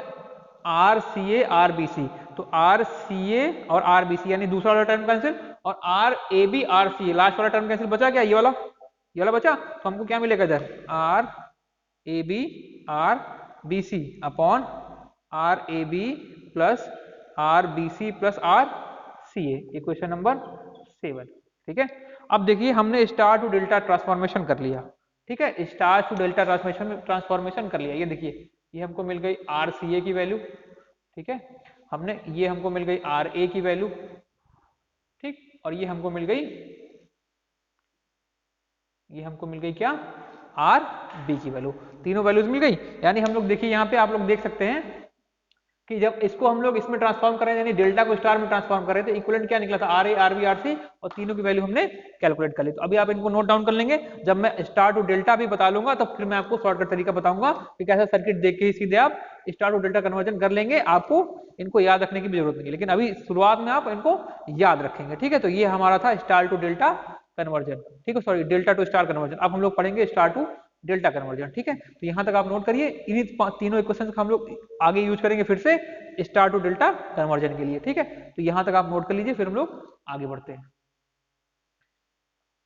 R C A R B C, तो आर सी ए और आर बी सी यानी दूसरा वाला टर्म कैंसिल, और R A B R C A last वाला टर्म कैंसिल, बचा क्या, ये वाला बचा। तो हमको क्या मिलेगा इधर, R A B R B C upon R A B plus R B C plus R C A, equation number 7, ठीक है। अब देखिए हमने स्टार टू डेल्टा ट्रांसफॉर्मेशन कर लिया, ठीक है, स्टार टू डेल्टा ट्रांसफॉर्मेशन कर लिया। ये देखिए ये हमको मिल गई आर सी ए की वैल्यू, ठीक है, हमने ये हमको मिल गई आर ए की वैल्यू, ठीक, और ये हमको मिल गई क्या, आर बी की वैल्यू, तीनों वैल्यूज मिल गई। यानी हम लोग देखिए यहाँ पे आप लोग देख सकते हैं कि जब इसको हम लोग इसमें ट्रांसफॉर्म कर रहे हैं, यानी डेल्टा को स्टार में ट्रांसफॉर्म कर रहे थे, इक्विवेलेंट क्या निकला था, R A R B R C, और तीनों की वैल्यू हमने कैलकुलेट कर ली। तो अभी आप इनको नोट डाउन कर लेंगे, जब मैं स्टार टू डेल्टा भी बता लूंगा तो फिर मैं आपको शॉर्टकट तरीका बताऊंगा कि कैसा सर्किट देख के ही सीधे आप स्टार टू डेल्टा कन्वर्जन कर लेंगे, आपको इनको याद रखने की भी जरूरत नहीं है, लेकिन अभी शुरुआत में आप इनको याद रखेंगे, ठीक है। तो ये हमारा था स्टार टू डेल्टा कन्वर्जन, ठीक है, sorry delta two star conversion. अब हम लोग पढ़ेंगे स्टार टू डेल्टा कन्वर्जन, ठीक है। तो यहां तक आप नोट करिए, इन्हीं तीनों इक्वेशंस को हम लोग आगे यूज करेंगे फिर से स्टार टू डेल्टा कन्वर्जन के लिए, ठीक है। तो यहां तक आप नोट कर लीजिए, फिर हम लोग आगे बढ़ते हैं,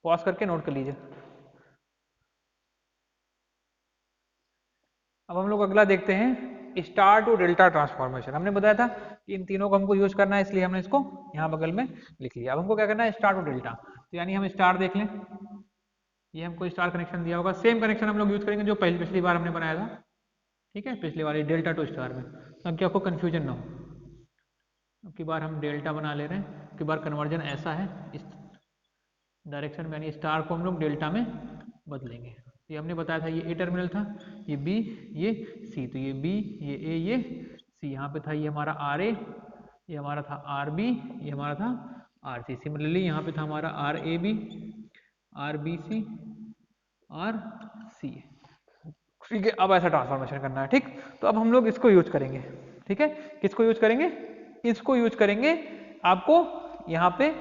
पॉज करके नोट कर लीजिए। अब हम लोग अगला देखते हैं स्टार टू डेल्टा ट्रांसफॉर्मेशन। हमने बताया था कि इन तीनों को हमको यूज करना है, इसलिए हमने इसको यहाँ बगल में लिख लिया। अब हमको क्या करना है, स्टार टू डेल्टा, तो यानी हम स्टार देख लें, ये हमको स्टार कनेक्शन दिया होगा, सेम कनेक्शन हम लोग यूज करेंगे जो पिछली बार हमने बनाया था, ठीक है, पिछली बार डेल्टा टू स्टार में, ताकि आपको कंफ्यूजन ना हो। अब की बार हम डेल्टा बना ले रहे हैं, अब की बार कन्वर्जन ऐसा है, इस डायरेक्शन में, यानी स्टार को हम लोग डेल्टा में बदलेंगे। ये हमने बताया था, ये ए टर्मिनल था, ये बी, ये सी, तो ये बी, ये ए, ये सी, यहाँ पे था ये हमारा आर ए, ये हमारा था आर बी, ये हमारा था आर सी। सिमिलरली यहाँ पे था हमारा R A B, R B C, R C, ठीक है। अब ऐसा ट्रांसफॉर्मेशन करना है, ठीक। तो अब हम लोग इसको यूज करेंगे, ठीक है, किसको यूज करेंगे, इसको यूज करेंगे आपको यहाँ पे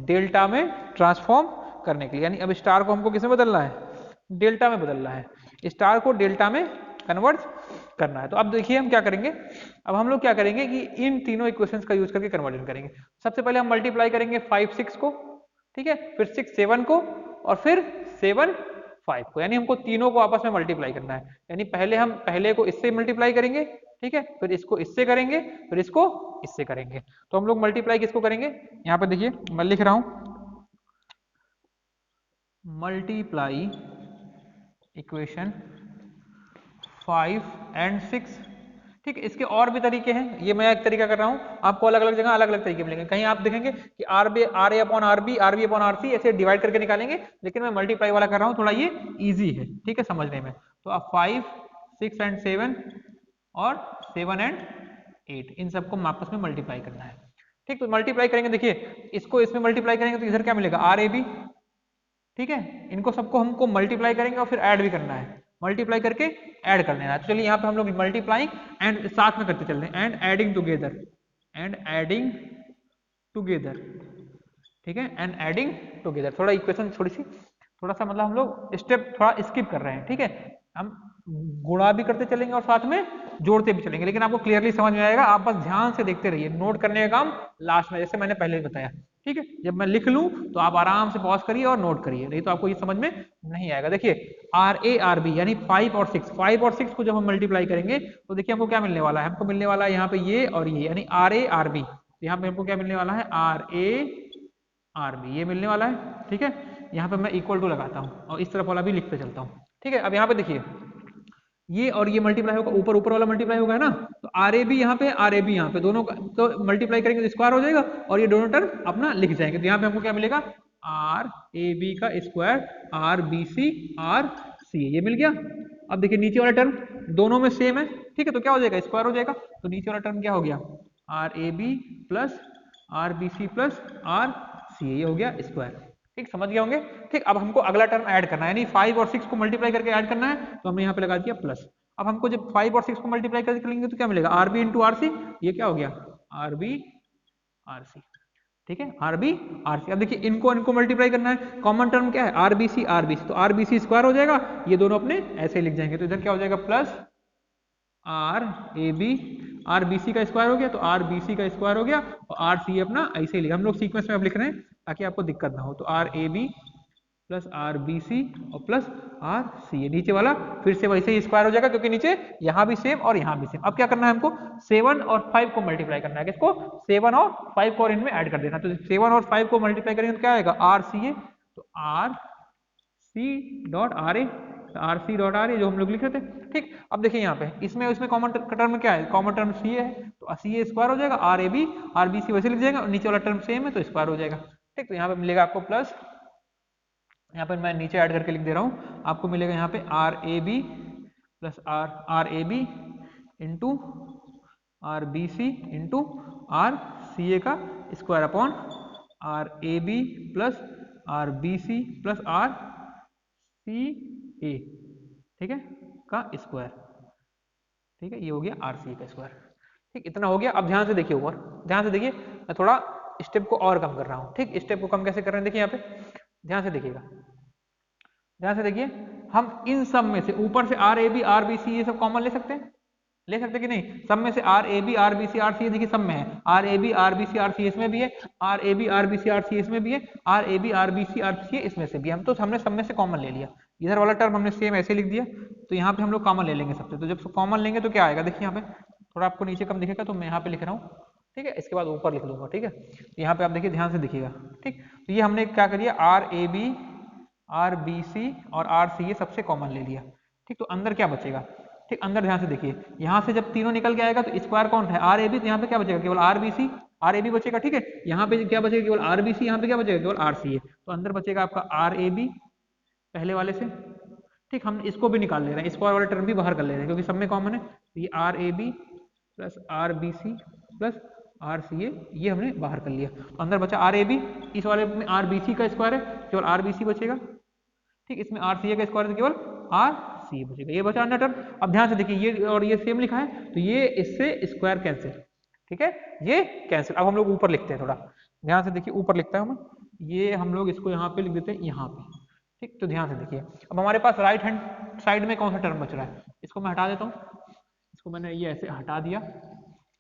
डेल्टा में ट्रांसफॉर्म करने के लिए। यानी अब स्टार को हमको किसमें बदलना है, डेल्टा में बदलना है, स्टार को डेल्टा में कन्वर्ट करना है। तो अब देखिए हम क्या करेंगे, अब हम लोग क्या करेंगे कि इन तीनों इक्वेशंस का यूज करके कन्वर्जन करेंगे। सबसे पहले हम मल्टीप्लाई करेंगे 5 6 को, ठीक है, फिर 6 7 को, और फिर 7 5 को, यानी हमको तीनों को आपस में मल्टीप्लाई करना है। यानी पहले हम पहले को इससे मल्टीप्लाई करेंगे, ठीक है, फिर इसको इससे करेंगे, फिर इसको इससे करेंगे। तो हम लोग मल्टीप्लाई किसको करेंगे, यहाँ पे देखिए मैं लिख रहा हूं, मल्टीप्लाई इक्वेशन 5 एंड 6, ठीक है। इसके और भी तरीके हैं, ये मैं एक तरीका कर रहा हूं, आपको अलग अलग जगह अलग अलग तरीके मिलेंगे। कहीं आप देखेंगे कि R A upon R B upon R C ऐसे डिवाइड करके निकालेंगे, लेकिन मैं मल्टीप्लाई वाला कर रहा हूं, थोड़ा ये इजी है, ठीक है, समझने में। तो अब 5 6 एंड 7 और 7 एंड 8 इन सबको आपस में मल्टीप्लाई करना है, ठीक। तो मल्टीप्लाई करेंगे, देखिए इसको इसमें मल्टीप्लाई करेंगे तो इधर क्या मिलेगा, आर ए बी, ठीक है। इनको सबको हमको मल्टीप्लाई करेंगे और फिर ऐड भी करना है, मल्टीप्लाई करके ऐड कर लेना है। तो चलिए यहाँ पे हम लोग मल्टीप्लाइंग एंड साथ में करते चल रहे हैं, and adding together, and adding together, ठीक है, एंड एडिंग टुगेदर। थोड़ा इक्वेशन थोड़ा सा मतलब हम लोग स्टेप थोड़ा स्किप कर रहे हैं, ठीक है। हम गुणा भी करते चलेंगे और साथ में जोड़ते भी चलेंगे, लेकिन आपको क्लियरली समझ में आएगा, आप बस ध्यान से देखते रहिए, नोट करने का काम लास्ट में, जैसे मैंने पहले भी बताया, ठीक है, जब मैं लिख लूं तो आप आराम से पॉज करिए और नोट करिए, नहीं तो आपको ये समझ में नहीं आएगा। देखिए RA RB यानी 5 और 6 को जब हम मल्टीप्लाई करेंगे तो देखिए हमको क्या मिलने वाला है, हमको मिलने वाला है यहाँ पे ये और ये, यानी RA RB। यहाँ पे हमको क्या मिलने वाला है, RA RB ये मिलने वाला है। ठीक है, यहाँ पे मैं इक्वल टू लगाता हूँ और इस तरफ वाला भी लिखते चलता हूँ। ठीक है, अब यहाँ पे देखिए ये और ये मल्टीप्लाई होगा, ऊपर ऊपर वाला मल्टीप्लाई होगा है ना, तो RAB यहाँ पे RAB यहाँ पे, दोनों का तो मल्टीप्लाई करेंगे तो स्क्वायर हो जाएगा और ये दोनों टर्म अपना लिख जाएंगे। तो यहाँ पे हमको क्या मिलेगा, RAB का स्क्वायर RBC RCA, ये मिल गया। अब देखिए नीचे वाला टर्म दोनों में सेम है, ठीक है, तो क्या हो जाएगा, स्क्वायर हो जाएगा। तो नीचे वाला टर्म क्या हो गया, RAB plus RBC plus RCA, ये हो गया स्क्वायर। ठीक, समझ गए होंगे। ठीक, अब हमको अगला टर्म ऐड करना है, यानी 5 और 6 को मल्टीप्लाई करके ऐड करना है, तो हमने यहाँ पे लगा दिया प्लस। अब हमको जब 5 और 6 को मल्टीप्लाई करके लेंगे तो क्या मिलेगा, RB इंटू RC, ये क्या हो गया RB RC। ठीक है, RB RC। अब देखिए इनको मल्टीप्लाई करना है, कॉमन टर्म क्या है RBC RBC, तो RBC स्क्वायर हो जाएगा, ये दोनों अपने ऐसे लिख जाएंगे, तो इधर क्या हो जाएगा प्लस RAB, RBC का स्क्वायर हो गया तो RBC का स्क्वायर हो गया और RC अपना ऐसे ही लिखा, हम लोग सीक्वेंस में अब लिख रहे हैं ताकि आपको दिक्कत ना हो। तो RAB प्लस RBC और प्लस RCA, नीचे वाला फिर से वैसे ही स्क्वायर हो जाएगा क्योंकि नीचे यहाँ भी सेम और यहाँ भी सेम। अब क्या करना है हमको, 7 और 5 को मल्टीप्लाई करना है, किसको 7 और 5 को इनमें ऐड कर देना। तो 7 और 5 को मल्टीप्लाई करेंगे तो क्या आएगा RCA, तो RC dot RA, RC dot RA जो हम लोग लिख रहे थे। ठीक, अब देखिए यहाँ पे इसमें कॉमन टर्म क्या है, कॉमन टर्म CA है तो CA स्क्वायर हो जाएगा, RAB RBC वैसे लिख जाएगा और नीचे वाला टर्म सेम है तो स्क्वायर हो जाएगा। ठीक, तो यहाँ पे मिलेगा आपको प्लस, यहाँ पे मैं नीचे ऐड करके लिख दे रहा हूँ, आपको मिलेगा यहाँ पे RAB plus RAB into RBC into RCA का square upon RAB plus RBC plus RCA, ठीक है, का स्क्वायर। ठीक है, ये हो गया RCA का स्क्वायर। ठीक, इतना हो गया। अब ध्यान से देखिए ऊपर, ध्यान से देखिए, मैं थोड़ा स्टेप को और कम कर रहा हूँ। ठीक, स्टेप को कम कैसे कर रहे हैं, देखिए यहाँ पे ध्यान से देखिएगा, ध्यान से देखिए, हम इन सब में से ऊपर से RAB RBC ये सब कॉमन ले सकते हैं, ले सकते कि नहीं, सब में से RAB RBC RCA देखिए सब में है, RAB RBC RCA इसमें भी है, RAB RBC RCA इसमें भी है, RAB RBC RCA इसमें से भी है। हम तो हमने सब में से कॉमन ले लिया, इधर वाला टर्म हमने सेम ऐसे लिख दिया, तो यहाँ पे हम लोग कॉमन ले लेंगे सबसे। तो जब कॉमन लेंगे तो क्या आएगा, देखिए यहाँ पे थोड़ा आपको नीचे कम दिखेगा तो मैं यहाँ पे लिख रहा हूँ, ठीक है, इसके बाद ऊपर लिख लूंगा। ठीक है, यहाँ पे आप देखिए, ध्यान से देखिएगा। ठीक, तो ये हमने क्या कर दिया, RAB RBC और RCA सबसे कॉमन ले लिया। ठीक, तो अंदर क्या बचेगा, ठीक, अंदर ध्यान से देखिए, यहाँ से जब तीनों निकल के आएगा तो स्क्वायर कौन है RAB, तो यहाँ पे क्या बचेगा, केवल RBC RAB बचेगा। ठीक है, यहाँ पे क्या बचेगा, केवल RBC, यहाँ पे क्या बचेगा, केवल RCA, तो अंदर बचेगा आपका RAB पहले वाले से। ठीक, हम इसको भी निकाल ले रहे हैं, स्क्वायर वाला टर्म भी बाहर कर ले रहे हैं क्योंकि सब में कॉमन है। तो ये RAB plus RBC plus RCA ये हमने बाहर कर लिया, तो अंदर बचा RAB, इस वाले में RBC का स्क्वायर है, केवल RBC बचेगा। ठीक, इसमें RCA का स्क्वायर है, केवल RCA बचेगा, ये बचा अंदर टर्म। अब ध्यान से देखिए, ये और ये सेम लिखा है तो ये इससे स्क्वायर कैंसिल, ठीक है, ये कैंसिल। अब हम लोग ऊपर लिखते हैं, थोड़ा ध्यान से देखिए, ऊपर लिखता है मैं, ये हम लोग इसको यहाँ पे लिख देते हैं, यहाँ पे। ठीक, तो ध्यान से देखिए, अब हमारे पास राइट हैंड साइड में कौन सा टर्म बच रहा है, इसको मैं हटा देता हूँ, इसको मैंने ये ऐसे हटा दिया।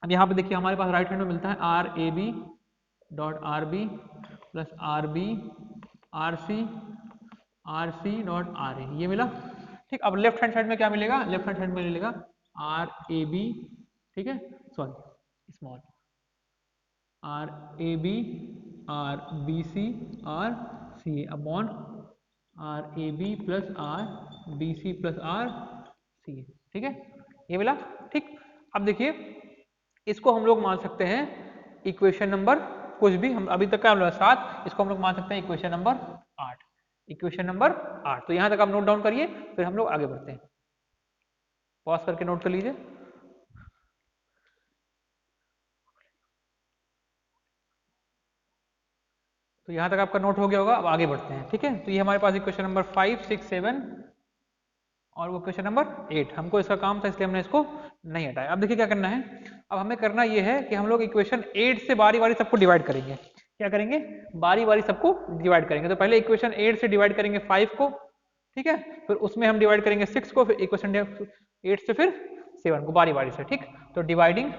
अब यहाँ पे देखिए हमारे पास राइट हैंड में मिलता है RAB dot RB plus RB RC RC dot RA, ये मिला। ठीक, अब लेफ्ट हैंड साइड में क्या मिलेगा, लेफ्ट हैंड साइड में मिलेगा RAB, ठीक है, sorry small RAB RBC RCA upon RAB plus RBC plus RCA, ठीक है, ये मिला। ठीक, अब देखिए इसको हम लोग मान सकते हैं इक्वेशन नंबर कुछ भी, हम अभी तक का 7, इसको हम लोग मान सकते हैं इक्वेशन नंबर 8, इक्वेशन नंबर 8। तो यहां तक आप नोट डाउन करिए, फिर हम लोग आगे बढ़ते हैं, पॉज करके नोट कर लीजिए। तो यहां तक आपका नोट हो गया होगा, अब आगे बढ़ते हैं। ठीक है, तो ये हमारे पास इक्वेशन नंबर 5, 6, 7 और वो क्वेश्चन नंबर 8, हमको इसका काम था इसलिए हमने इसको नहीं हटाया। अब देखिए क्या करना है, अब हमें करना ये है कि हम लोग इक्वेशन 8 से बारी बारी सबको डिवाइड करेंगे। क्या करेंगे, बारी बारी सबको डिवाइड करेंगे। तो पहले इक्वेशन 8 से डिवाइड करेंगे 5 को, ठीक है, फिर उसमें हम डिवाइड करेंगे 6 को, फिर इक्वेशन 8 से फिर 7 को बारी बारी से। ठीक, तो डिवाइडिंग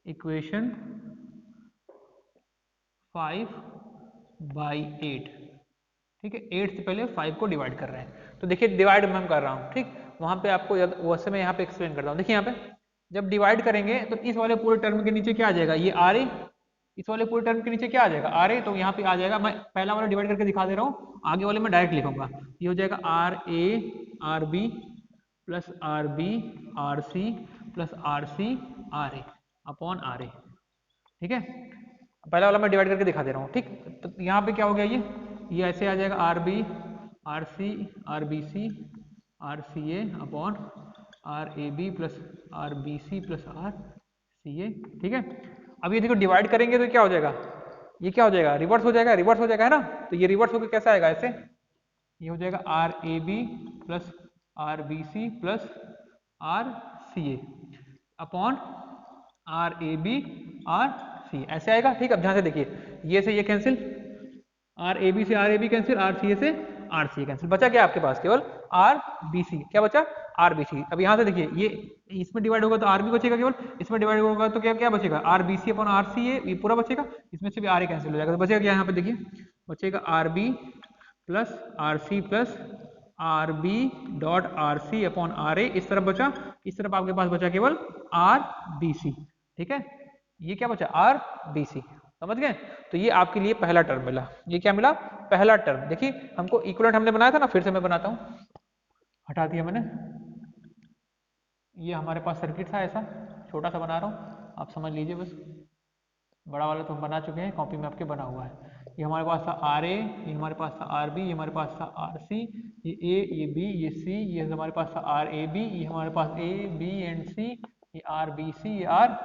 इक्वेशन 5/8, ठीक है। 8 से पहले 5 को डिवाइड कर रहे हैं, तो देखिए डिवाइड मैं कर रहा हूँ, ठीक। वहाँ पे आपको वैसे मैं यहाँ पे एक्सप्लेन करता हूँ। देखिए यहाँ पे जब डिवाइड करेंगे तो इस वाले पूरे टर्म के नीचे क्या आ जाएगा, ये आर ए, इस वाले पूरे टर्म के नीचे क्या आ जाएगा, आर ए। तो यहाँ पे आ जाएगा, मैं पहला वाला डिवाइड करके दिखा दे रहा हूँ, आगे वाले में डायरेक्ट लिखूंगा। ये हो जाएगा R A R B plus R B R C plus R C R A upon R A, ठीक है। पहला वाला मैं डिवाइड करके दिखा दे रहा हूँ, ठीक। तो यहाँ पे क्या हो गया, ये ऐसे आ जाएगा R B R C R B C R C A upon R A B plus R B C plus R C A, ठीक है। अब ये देखो डिवाइड करेंगे तो क्या हो जाएगा, ये क्या हो जाएगा, रिवर्स हो जाएगा, रिवर्स हो जाएगा, है ना। तो ये रिवर्स होकर कैसा आएगा, ऐसे ये हो जाएगा R A B plus R B C plus R C A upon R A B R C, ऐसे आएगा, ठीक। अब ध्यान से देखिए, ये से ये कैंसिल, आर ए बी से R A B cancel, R C A से आर सी ए कैंसिल, बचा क्या आपके पास, केवल आर बी सी, क्या बचा, आर बी सी। अब यहाँ से देखिए, ये इसमें डिवाइड होगा तो आर बी बचेगा केवल, इसमें डिवाइड होगा तो क्या क्या बचेगा, R B C upon R C A, ये पूरा बचेगा, इसमें से भी आर ए कैंसिल हो जाएगा, तो बचेगा क्या, यहाँ पे देखिए बचेगा R B plus R C plus R B dot R C upon R A, इस तरफ बचा, इस तरफ आपके पास बचा केवल आर बी सी, ठीक है। ये क्या बचा, आर बी सी, समझ गए। तो ये आपके लिए पहला टर्म मिला, ये क्या मिला, पहला टर्म। देखिए हमको इक्विवेलेंट हमने बनाया था ना, फिर से मैं बनाता हूँ, हटा दिया मैंने। ये हमारे पास सर्किट था, ऐसा छोटा सा बना रहा हूँ, आप समझ लीजिए बस। बड़ा वाला तो हम बना चुके हैं, कॉपी में आपके बना हुआ है। ये हमारे पास था आर ए, ये हमारे पास था आर बी, ये हमारे पास था आर सी, ये ए, ये बी, ये सी, ये हमारे पास था आर ए बी, ये हमारे पास ए बी एंड सी, ये आर बी सी, ये आर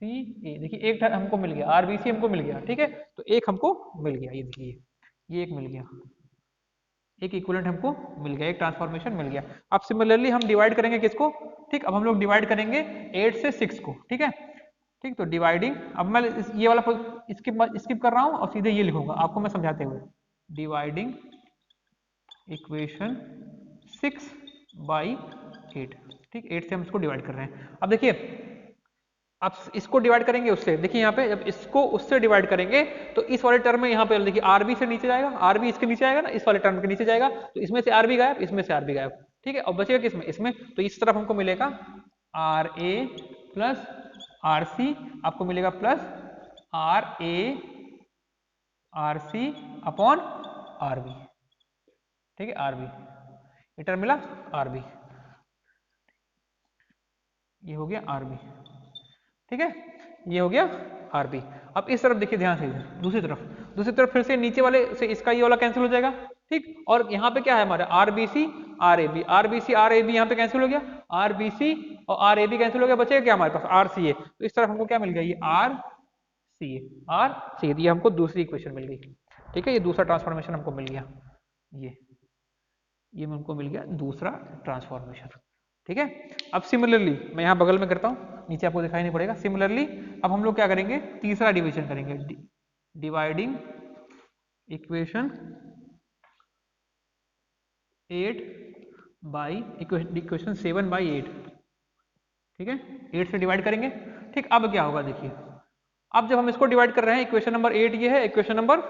सी ए। देखिए एक हमको मिल गया, आर बी सी हमको मिल गया, ठीक है। तो एक हमको मिल गया, ये देखिए ये एक मिल गया, एक इक्विवेलेंट हमको मिल गया, एक ट्रांसफॉर्मेशन मिल गया। अब सिमिलरली हम डिवाइड करेंगे किसको, ठीक। अब हम लोग डिवाइड करेंगे 8 से 6 को, ठीक है, ठीक। तो डिवाइडिंग, अब मैं ये वाला स्किप कर रहा हूं और सीधे ये लिखूंगा आपको मैं समझाते हुए, डिवाइडिंग इक्वेशन 6/8, ठीक। 8 से हम इसको डिवाइड कर रहे हैं। अब देखिए, आप इसको डिवाइड करेंगे उससे, देखिए यहाँ पे जब इसको उससे डिवाइड करेंगे तो इस वाले टर्म में यहाँ पे देखिए आरबी से नीचे जाएगा, आरबी इसके नीचे आएगा ना, इस वाले टर्म के नीचे जाएगा, तो इसमें से आरबी गायब, इसमें से आरबी गायब, ठीक है। और बचेगा किसमें, इसमें। तो इस तरफ हमको मिलेगा R A plus R C, आपको मिलेगा plus R A R C upon R B, ठीक है, आर बी, ये टर्म मिला आर बी, ये हो गया आर बी, ठीक है, ये हो गया आर बी। अब इस तरफ देखिए ध्यान से, दूसरी तरफ फिर से नीचे वाले से इसका ये वाला कैंसिल हो जाएगा, ठीक। और यहाँ पे क्या है हमारा R B C R A B, R B C R A B यहाँ पे कैंसिल हो गया, आर बी सी और आर ए बी कैंसिल हो गया, बचेगा क्या हमारे पास आर सी ए। तो इस तरफ हमको क्या मिल गया, ये are C A, R C A, ये हमको दूसरी इक्वेशन मिल गई, ठीक है। ये दूसरा ट्रांसफॉर्मेशन हमको मिल गया, ये हमको मिल गया दूसरा ट्रांसफॉर्मेशन, ठीक है। अब सिमिलरली मैं यहाँ बगल में करता हूँ, नीचे आपको दिखाई नहीं पड़ेगा। सिमिलरली अब हम लोग क्या करेंगे, तीसरा डिवीजन करेंगे, डिवाइडिंग इक्वेशन 7/8, ठीक है, 8 से डिवाइड करेंगे, ठीक। अब क्या होगा देखिए, अब जब हम इसको डिवाइड कर रहे हैं, इक्वेशन नंबर 8 ये है, इक्वेशन नंबर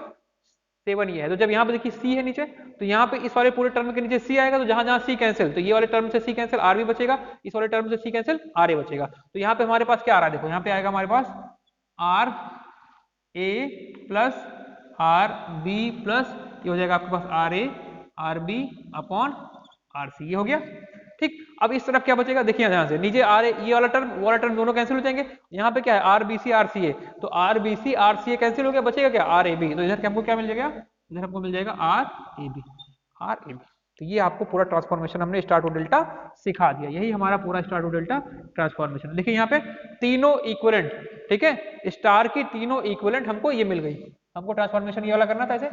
7 ये है, तो जब यहाँ पे देखिए सी है नीचे, तो यहाँ पे इस वाले पूरे टर्म के नीचे सी आएगा, तो जहां जहां सी कैंसिल, तो ये वाले टर्म से सी कैंसिल, आर भी बचेगा, इस वाले टर्म से सी कैंसिल, आर ए बचेगा। तो यहाँ पे हमारे पास क्या आ रहा है, देखो यहाँ पे आएगा हमारे पास R A plus R B plus, ये हो जाएगा आपके पास R A R B upon R C, ये हो गया, ठीक। अब इस तरफ क्या बचेगा, देखिए ध्यान से, नीचे आर ए, ये वाला टर्म दोनों कैंसिल हो जाएंगे। यहाँ पे क्या है, R B C R C A, तो R B C R C A cancel हो गया, बचेगा क्या, आर ए बी। तो इधर हमको क्या मिल जाएगा, इधर हमको मिल जाएगा R A B, R A B. तो ये आपको पूरा ट्रांसफॉर्मेशन हमने स्टार टू डेल्टा सिखा दिया, यही हमारा पूरा स्टार टू डेल्टा ट्रांसफॉर्मेशन। देखिए यहाँ पे तीनों इक्विवेलेंट, ठीक है, स्टार की तीनों इक्विवेलेंट हमको ये मिल गई। हमको ट्रांसफॉर्मेशन ये वाला करना था, ऐसे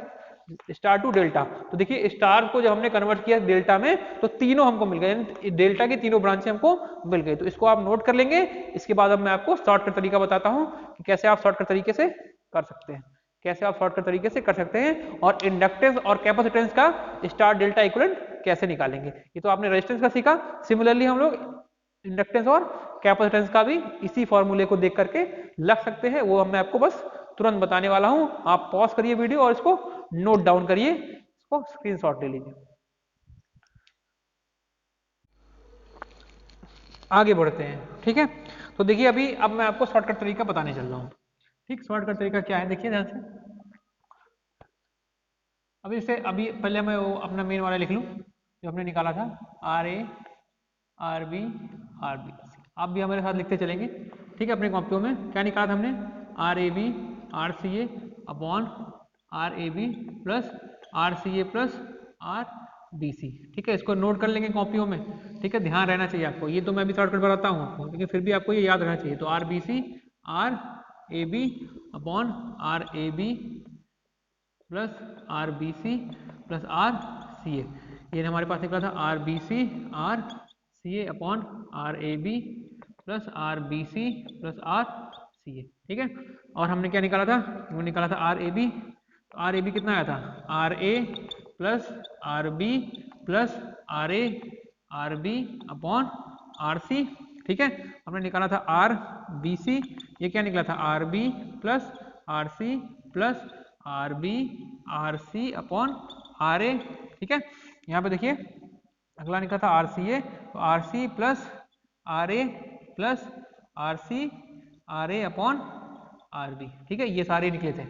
स्टार टू डेल्टा। तो देखिए स्टार को जब हमने कन्वर्ट किया डेल्टा में, तो तीनों हमको मिल गए, डेल्टा की तीनों ब्रांचें हमको मिल गई। तो इसको आप नोट कर लेंगे। इसके बाद अब मैं आपको शॉर्टकट तरीका बताता हूं कि कैसे आप शॉर्टकट तरीके से कर सकते हैं, और इंडक्टेंस और कैपेसिटेंस का स्टार डेल्टा इक्विवेलेंट कैसे निकालेंगे। ये तो आपने रेजिस्टेंस का सीखा। सिमिलरली हम लोग इंडक्टेंस और कैपेसिटेंस का भी इसी फॉर्मूले को देख करके लग सकते हैं, वो मैं आपको बस तुरंत बताने वाला हूं। आप पॉज करिए वीडियो और इसको नोट डाउन करिए, इसको स्क्रीनशॉट ले लीजिए। आगे बढ़ते हैं, ठीक है। तो देखिए अभी अब मैं आपको शॉर्टकट तरीका बताने चल रहा हूँ, ठीक। शॉर्टकट तरीका क्या है, देखिए ध्यान से। अभी इसे अभी पहले मैं वो अपना मेन वाला लिख लूँ जो हमने निकाला था, R A R B R B. आप भी हमारे साथ लिखते चलेंगे, ठीक है। अपने कॉपियों में क्या निकाला था हमने, R A B R C A upon R A B plus R C A plus R B C, ठीक है। इसको नोट कर लेंगे कॉपियों में, ठीक है। ध्यान रहना चाहिए आपको, ये तो मैं भी शॉर्टकट बताता हूँ आपको, लेकिन फिर भी आपको ये याद रहना चाहिए। तो R B C R A B upon R A B plus R B C plus R C A, ये हमारे पास निकला था R B C R C A upon R A B plus R B C plus R C A, ठीक है। और हमने क्या निकाला था, वो निकाला था आर ए बी। तो आर ए बी कितना आया था, R A plus R B plus R A R B upon R C, ठीक है। हमने निकाला था आर बी सी, ये क्या निकला था, R B plus R C plus R B R C upon R A, ठीक है। यहाँ पे देखिए अगला निकला था आर सी ए, तो R C plus R A plus R C R A upon R B, ठीक है। ये सारे निकले थे,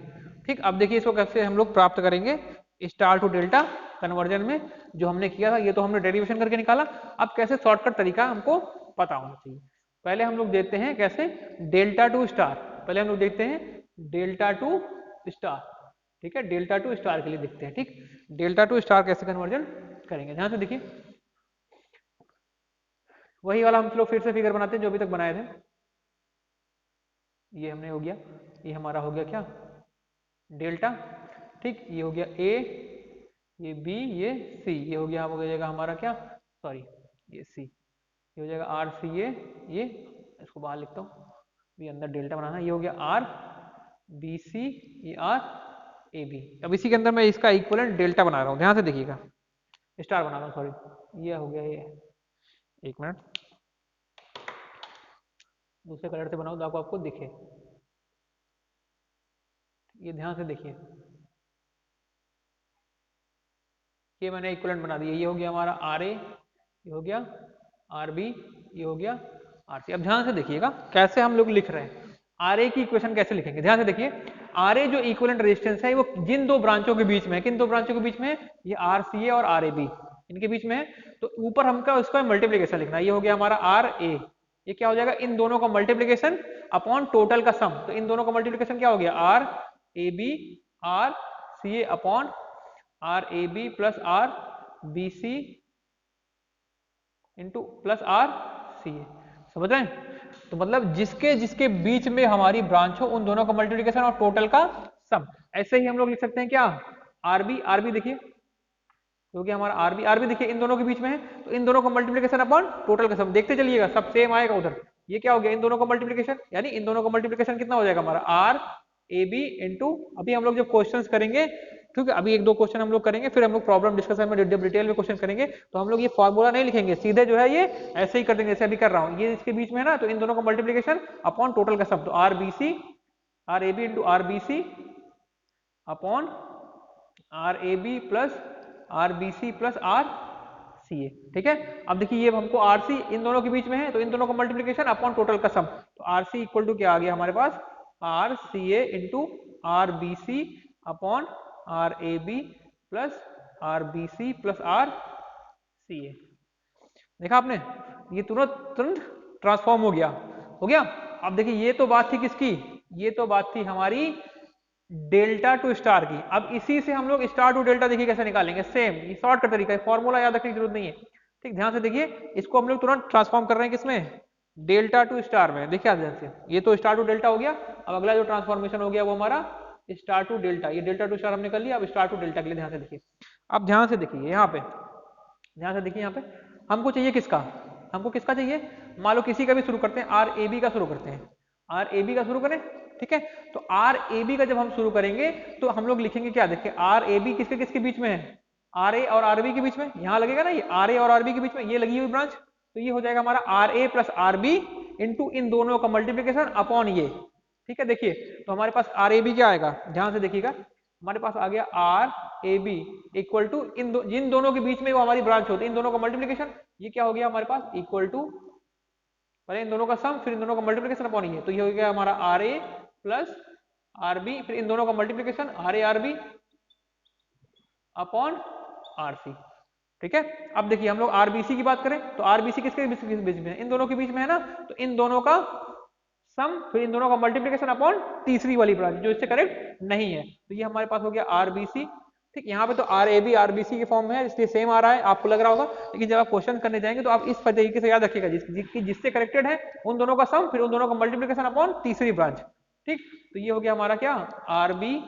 ठीक। अब देखिए इसको कैसे हम लोग प्राप्त करेंगे स्टार टू डेल्टा कन्वर्जन में, जो हमने किया था ये तो हमने डेरिवेशन करके निकाला। अब कैसे शॉर्टकट तरीका हमको पता होना चाहिए। पहले हम लोग देखते हैं कैसे डेल्टा टू स्टार, पहले हम लोग देखते हैं डेल्टा टू स्टार, ठीक है। डेल्टा टू स्टार के लिए देखते हैं, ठीक। डेल्टा टू स्टार कैसे कन्वर्जन करेंगे, ध्यान से देखिए। वही वाला हम लोग फिर से फिगर बनाते हैं जो अभी तक बनाए थे। ये हमने हो गया, ये हमारा हो गया क्या, डेल्टा, ठीक। ये हो गया ए, ये बी, ये सी, ये हो गया, हो जाएगा हमारा क्या, सॉरी ये सी, ये हो जाएगा आर सी ए, ये इसको बाहर लिखता हूँ, ये अंदर डेल्टा बनाना, ये हो गया आर बी सी, ये आर ए बी। अब इसी के अंदर मैं इसका इक्वलेंट डेल्टा बना रहा हूँ, ध्यान से देखिएगा, स्टार बना रहा हूँ, सॉरी ये हो गया, ये एक मिनट दूसरे कलर से बनाओ ताकि आपको दिखे, ये ध्यान से देखिए, ये मैंने इक्वलेंट बना दिया। ये हो गया हमारा आर ए, ये हो गया आर बी, ये हो गया आर सी। अब ध्यान से देखिएगा कैसे हम लोग लिख रहे हैं, आर ए की इक्वेशन कैसे लिखेंगे, ध्यान से देखिए। आर ए जो इक्विवेलेंट रेजिस्टेंस है वो जिन दो ब्रांचों के बीच में है, किन दो ब्रांचों के बीच में है, ये आर सी ए और आर ए बी, इनके बीच में है। तो ऊपर हमका उसका मल्टीप्लीकेशन लिखना है, ये हो गया हमारा आर ए, ये क्या हो जाएगा, इन दोनों का मल्टीप्लीकेशन अपॉन टोटल का सम। तो इन दोनों का मल्टीप्लीकेशन क्या हो गया, R A B R C A upon R A B plus R B C into plus R C A, समझ रहे हैं। तो मतलब जिसके जिसके बीच में हमारी ब्रांच हो उन दोनों का मल्टीप्लिकेशन और टोटल का सम। ऐसे ही हम लोग लिख सकते हैं क्या, आरबी देखिए, क्योंकि हमारा आरबी देखिए इन दोनों के बीच में है, तो इन दोनों का मल्टीप्लिकेशन अपॉन टोटल का सम, देखते चलिएगा सब सेम आएगा उधर। ये क्या हो गया, इन दोनों का मल्टीप्लिकेशन, यानी इन दोनों का मल्टीप्लिकेशन कितना हो जाएगा हमारा, आर ए बी इंटू, अभी हम लोग जब क्वेश्चंस करेंगे, ठीक है, अभी एक दो क्वेश्चन हम लोग करेंगे, फिर हम लोग प्रॉब्लम डिस्कशन में डिटेल में क्वेश्चन करेंगे, तो हम लोग ये फॉर्मूला नहीं लिखेंगे, सीधे जो है ये ऐसे ही कर देंगे जैसे अभी कर रहा हूँ। ये इसके बीच में है ना, तो इन दोनों का मल्टीप्लिकेशन अपॉन टोटल का सम, तो R B C R A B into R B C upon R A B plus R B C plus R C A, ठीक है। अब देखिए ये हमको आर सी इन दोनों के बीच में है, तो इन दोनों का मल्टीप्लिकेशन अपॉन टोटल का सम, तो आर सी इक्वल टू क्या आ गया हमारे पास, R C A into R B C upon R A B plus R B C plus R C A. देखा आपने, ये तुरंत तुरंत ट्रांसफॉर्म हो गया। अब देखिए ये तो बात थी किसकी, ये तो बात थी हमारी डेल्टा टू स्टार की। अब इसी से हम लोग स्टार टू डेल्टा देखिए कैसे निकालेंगे, सेम ये शॉर्ट का तरीका है, फॉर्मूला याद रखने की जरूरत नहीं है, ठीक। ध्यान से देखिए, इसको हम लोग तुरंत ट्रांसफॉर्म कर रहे हैं किसमें, डेल्टा टू स्टार में। देखिए ध्यान से, ये तो स्टार टू डेल्टा हो गया। अब अगला जो ट्रांसफॉर्मेशन हो गया वो हमारा स्टार टू डेल्टा, ये डेल्टा टू स्टार हमने कर लिया। अब स्टार टू डेल्टा के लिए ध्यान से देखिए, अब ध्यान से देखिए यहाँ पे, ध्यान से देखिए यहाँ पे हमको चाहिए किसका, हमको किसका चाहिए, मान लो किसी का भी शुरू करते हैं, आर ए बी का शुरू करते हैं, आर ए बी का शुरू करें, ठीक है। तो आर ए बी का जब हम शुरू करेंगे तो हम लोग लिखेंगे क्या, देखिए आर ए बी किसके किसके बीच में है, आर ए और आर बी के बीच में, यहाँ लगेगा ना, ये आर ए और आर बी के बीच में ये लगी हुई ब्रांच, तो ये हो जाएगा हमारा R A plus R B into इन दोनों का मल्टीप्लीकेशन अपॉन ये। ठीक है, देखिए तो हमारे पास आर ए बी क्या आएगा, ध्यान से देखिएगा, हमारे पास आ गया R A B equal to जिन दोनों के बीच में वो हमारी ब्रांच होती है इन दोनों का मल्टीप्लीकेशन, ये क्या हो गया हमारे पास इक्वल टू पहले इन दोनों का सम फिर इन दोनों का मल्टीप्लीकेशन अपॉन ये, तो ये हो गया हमारा R A plus R B फिर इन दोनों का multiplication R A R B upon R C. ठीक है, अब देखिए हम लोग आरबीसी की बात करें तो आरबीसी किसके बीच में है, इन दोनों के बीच में है ना, तो इन दोनों का सम फिर इन दोनों का मल्टीप्लीकेशन अपॉन तीसरी वाली ब्रांच जो इससे करेक्ट नहीं है, तो ये हमारे पास हो गया आरबीसी। ठीक, यहाँ पे तो आर ए बी आरबीसी के फॉर्म में है इसलिए सेम आ रहा है, आपको लग रहा होगा, लेकिन जब आप क्वेश्चन करने जाएंगे तो आप इस तरीके से याद रखिएगा जिससे करेक्टेड है उन दोनों का सम फिर उन दोनों का मल्टीप्लीकेशन अपॉन तीसरी ब्रांच। ठीक, तो ये हो गया हमारा क्या R B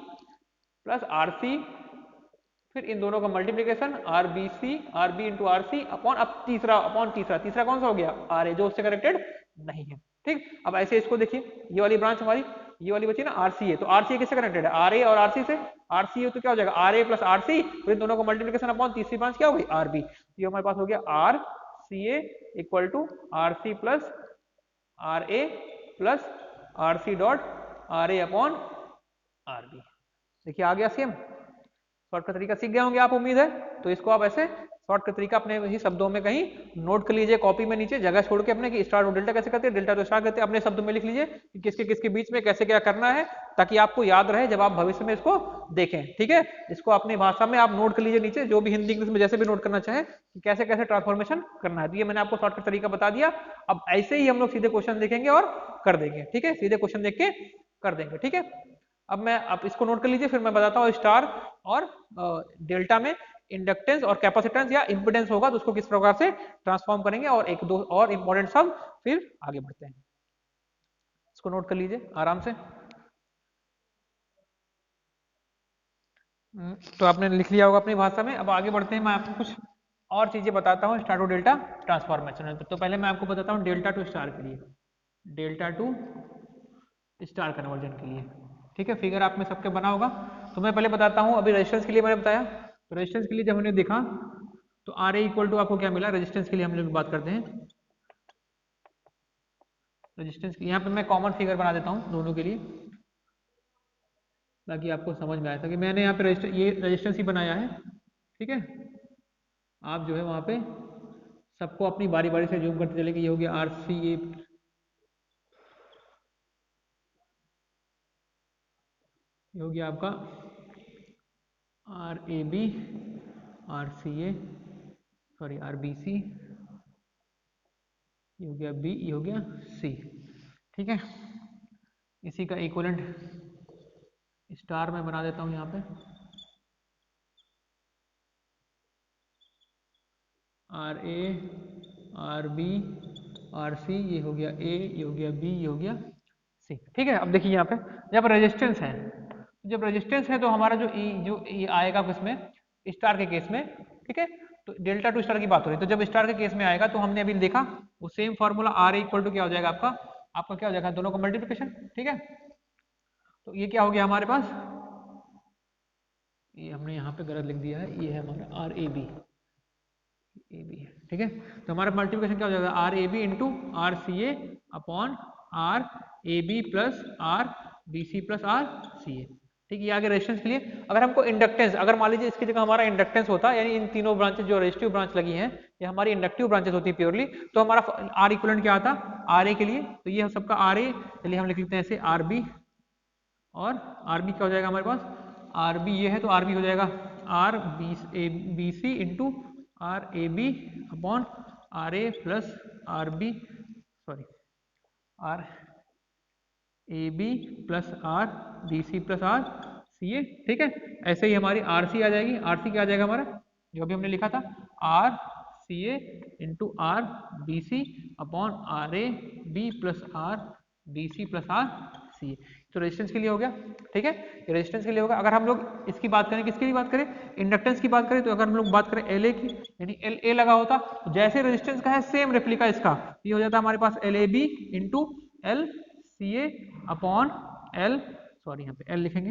plus R C फिर इन दोनों का multiplication R B into R C upon अब तीसरा कौन सा हो गया आर ए जो उससे करेक्टेड नहीं है। ठीक, अब ऐसे इसको देखिए, ये वाली ब्रांच हमारी ये वाली बची ना आरसीए, तो आरसीए किससे कनेक्टेड है आर ए और आरसी से, आरसीए तो क्या हो जाएगा R A plus R C फिर इन दोनों का मल्टीप्लीकेशन अपॉन तीसरी ब्रांच क्या हो गई आर बी, तो ये हमारे पास हो गया R C A equal to R C plus R A plus R C dot R A upon R B. देखिए आ गया सेम, शॉर्ट का तरीका सीख गए होंगे आप, उम्मीद है, तो इसको आप ऐसे शॉर्ट का तरीका अपने ही शब्दों में कहीं नोट कर लीजिए कॉपी में नीचे जगह छोड़ के अपने कि स्टार और डेल्टा कैसे करते हैं, डेल्टा तो स्टार करते हैं, अपने शब्दों में लिख लीजिए कि किसके बीच में कैसे क्या करना है ताकि आपको याद रहे जब आप भविष्य में इसको देखें। ठीक है, इसको अपनी भाषा में आप नोट कर लीजिए नीचे, जो भी हिंदी इंग्लिश में जैसे भी नोट करना चाहे कि कैसे कैसे ट्रांसफॉर्मेशन करना है, तो ये मैंने आपको शॉर्ट का तरीका बता दिया। अब ऐसे ही हम लोग सीधे क्वेश्चन देखेंगे और कर देंगे। ठीक है, सीधे क्वेश्चन देख के कर देंगे। ठीक है, अब आप इसको नोट कर लीजिए, फिर मैं बताता हूँ स्टार और डेल्टा में इंडक्टेंस और कैपेसिटेंस या इंपिडेंस होगा तो उसको किस प्रकार से ट्रांसफॉर्म करेंगे, और एक दो और इंपॉर्टेंट सब फिर आगे बढ़ते हैं। इसको नोट कर लीजिए आराम से। तो आपने लिख लिया होगा अपनी भाषा में। अब आगे बढ़ते हैं, मैं आपको कुछ और चीजें बताता हूँ स्टार टू डेल्टा ट्रांसफॉर्मेशन। तो पहले मैं आपको बताता हूँ डेल्टा टू स्टार के लिए, डेल्टा टू स्टार कन्वर्जन के लिए। ठीक है, फिगर आप में सबके बना होगा, तो मैं पहले बताता हूँ। अभी रेजिस्टेंस के लिए मैंने बताया, तो रेजिस्टेंस के लिए जब हमने देखा तो आर ए इक्वल टू आपको क्या मिला, रेजिस्टेंस के लिए हम लोग बात करते हैं रेजिस्टेंस की। यहाँ पे मैं कॉमन फिगर बना देता हूँ दोनों के लिए ताकि आपको समझ में आया था कि मैंने यहाँ पे ये रेजिस्टेंस ही बनाया है। ठीक है, आप जो है वहाँ पे सबको अपनी बारी बारी से जूम करते चले कि ये हो गया आर सी ए, ये हो गया आपका R A B R C A sorry R B C, ये हो गया बी, ये हो गया सी। ठीक है, इसी का इक्विवेलेंट स्टार में बना देता हूँ यहाँ पे, R A R B R C, ये हो गया ए, ये हो गया बी, ये हो गया सी। ठीक है, अब देखिए यहाँ पे जब रेजिस्टेंस है, जब रेजिस्टेंस है तो हमारा जो ई आएगा किसमें, स्टार के केस में। ठीक है, तो डेल्टा टू स्टार की बात हो रही है, तो जब स्टार के केस में आएगा तो हमने अभी देखा वो same formula R equal to क्या हो जाएगा आपका क्या हो जाएगा दोनों का मल्टीप्लिकेशन। ठीक है, तो ये क्या हो गया हमारे पास, ये हमने यहाँ पे गलत लिख दिया है, ये है हमारा आर ए बी है। ठीक है, तो हमारा मल्टीप्लिकेशन क्या हो जाएगा R A B into R C A upon R A B plus R B C plus R C A. ठीक है, ये आगे रेजिस्टेंस के लिए। अगर हमको इंडक्टेंस, अगर मान लीजिए इसकी जगह हमारा इंडक्टेंस होता, यानी इन तीनों ब्रांचेस जो रेजिस्टिव ब्रांच लगी हैं ये हमारी इंडक्टिव ब्रांचेस होती है प्योरली, तो हमारा आर इक्विवेलेंट क्या आता आर ए के लिए, तो ये सबका आर ए, चलिए हम लिख लेते हैं ऐसे आर बी, और आर बी क्या हो जाएगा हमारे पास, आर बी ये है तो आर बी हो जाएगा R B C into R A B upon R A plus R B sorry R A B plus R B C plus R C A. ठीक है, ऐसे ही हमारी आर सी आ जाएगी, आर सी क्या आ जाएगा हमारा जो अभी हमने लिखा था R C A into R B C upon R A B plus R B C plus R C A. तो रेजिस्टेंस के लिए हो गया। ठीक है, ये रेजिस्टेंस के लिए होगा। अगर हम लोग इसकी बात करें, किसकी भी बात करें, इंडक्टेंस की बात करें, तो अगर हम लोग बात करें एल ए की, यानी एल ए लगा होता तो जैसे रेजिस्टेंस का है सेम रेप्लिका इसका, ये हो जाता हमारे पास L A B into L C A upon L sorry यहाँ पे एल लिखेंगे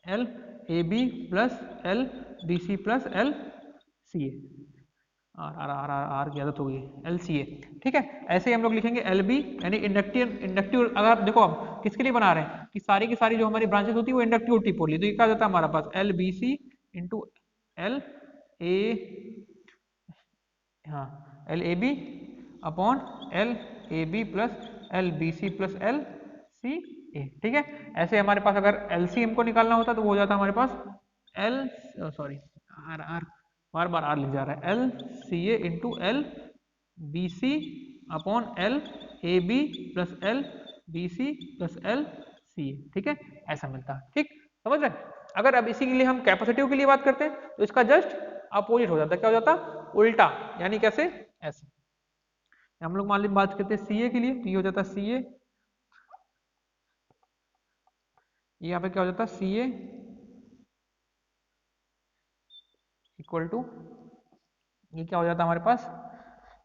L A B plus L B C plus L C A. R की आदत हो गई, LCA, ठीक है। ऐसे ही हम लोग लिखेंगे LB, यानी इंडक्टिव इंडक्टिव। अगर आप देखो आप किसके लिए बना रहे हैं कि सारी की सारी जो हमारी ब्रांचेस होती है वो इंडक्टिव टिप होती है, तो ये क्या हो जाता है हमारा पास LBC इंटू LA, हाँ LAB upon LAB plus LBC plus LCA, ठीक है। ऐसे हमारे पास अगर LCM को निकालना होता तो वो हो जाता हमारे पास बार बार आर लिख जा रहा है, LCA into LBC upon LAB plus LBC plus LCA, ठीक है, ऐसा मिलता है, ठीक, समझ रहे। अगर अब इसी के लिए हम कैपेसिटिव के लिए बात करते हैं तो इसका जस्ट अपोजिट हो जाता है, क्या हो जाता, उल्टा, यानी कैसे, ऐसे। हम लोग मान लीजिए बात करते हैं CA के लिए, तो ये हो जाता है CA, यहाँ पे क्या हो जाता है CA इक्वल टू, ये क्या हो जाता है हमारे पास,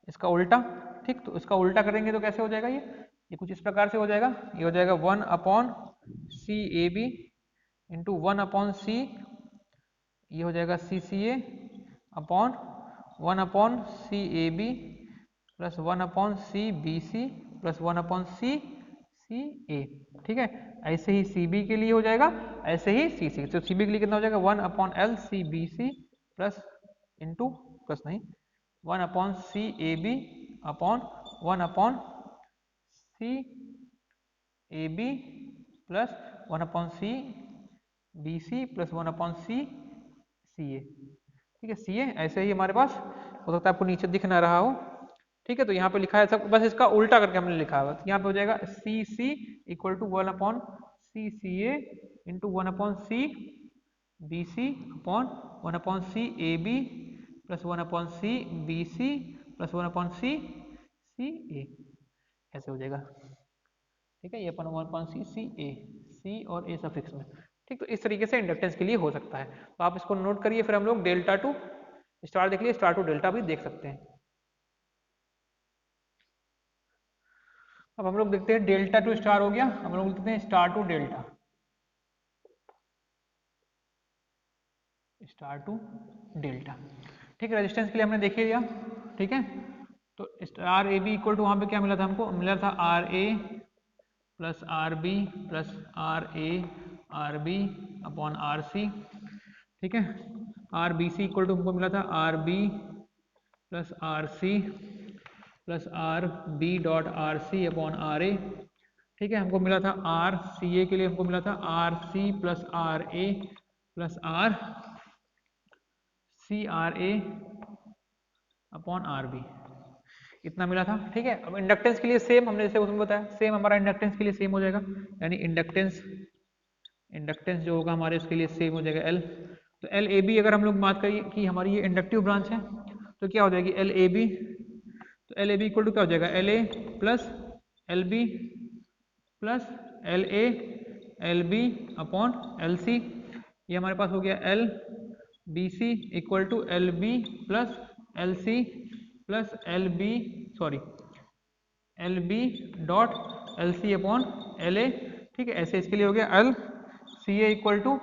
इसका उल्टा, ठीक। तो इसका उल्टा करेंगे तो कैसे हो जाएगा, ये कुछ इस प्रकार से हो जाएगा, ये हो जाएगा 1 upon CAB into 1 upon C, ये हो जाएगा CCA upon 1 upon CAB plus 1 upon CBC plus 1 upon CCA, ठीक है। ऐसे ही CB के लिए हो जाएगा, ऐसे ही CC, तो CB के लिए कितना हो जाएगा 1 upon LCBC plus into plus नहीं 1 upon CAB upon 1 upon CAB plus 1 upon CBC plus 1 upon CCA, ठीक है। CA ऐसे ही हमारे पास हो सकता है आपको नीचे दिख ना रहा हो, ठीक है। तो यहाँ पे लिखा है सब, बस इसका उल्टा करके हमने लिखा है, तो यहाँ पे हो जाएगा CC equal to 1 upon CCA into 1 upon CBC upon 1 upon CAB plus 1 upon CBC plus 1 upon CCA, ऐसे हो जाएगा, ठीक है। ये अपन 1 अपॉन CCA, C और A सफिक्स में, ठीक। तो इस तरीके से इंडक्टेंस के लिए हो सकता है, तो आप इसको नोट करिए। फिर हम लोग डेल्टा टू स्टार देख लिए, स्टार टू डेल्टा भी देख सकते हैं। अब हम लोग देखते हैं डेल्टा टू स्टार हो गया, हम लोग देखते हैं star to delta, star to delta, ठीक है। रेजिस्टेंस के लिए हमने देख लिया, ठीक है। तो star A B equal to वहाँ पे क्या मिला था हमको, मिला था R A plus R B plus R A R B upon R C, ठीक है। R B C equal to हमको मिला था R B plus R C plus R B dot R C upon R A, ठीक है। हमको मिला था आर सी ए के लिए हमको मिला था R C plus R A plus R C R A upon R B, इतना मिला था, ठीक है। अब इंडक्टेंस के लिए सेम हमने जैसे उसमें बताया, सेम हमारा इंडक्टेंस के लिए सेम हो जाएगा, यानी इंडक्टेंस जो होगा हमारे उसके लिए सेम हो जाएगा एल। तो एल ए बी अगर हम लोग बात करिए कि हमारी ये इंडक्टिव ब्रांच है तो क्या हो जाएगी एल ए बी, तो L A B equal to क्या हो जाएगा L A plus L B plus L B upon L C, ये हमारे पास हो गया L B C equal to L B plus L C plus L B dot L C upon L A, ठीक है। ऐसे इसके लिए हो गया L C A equal to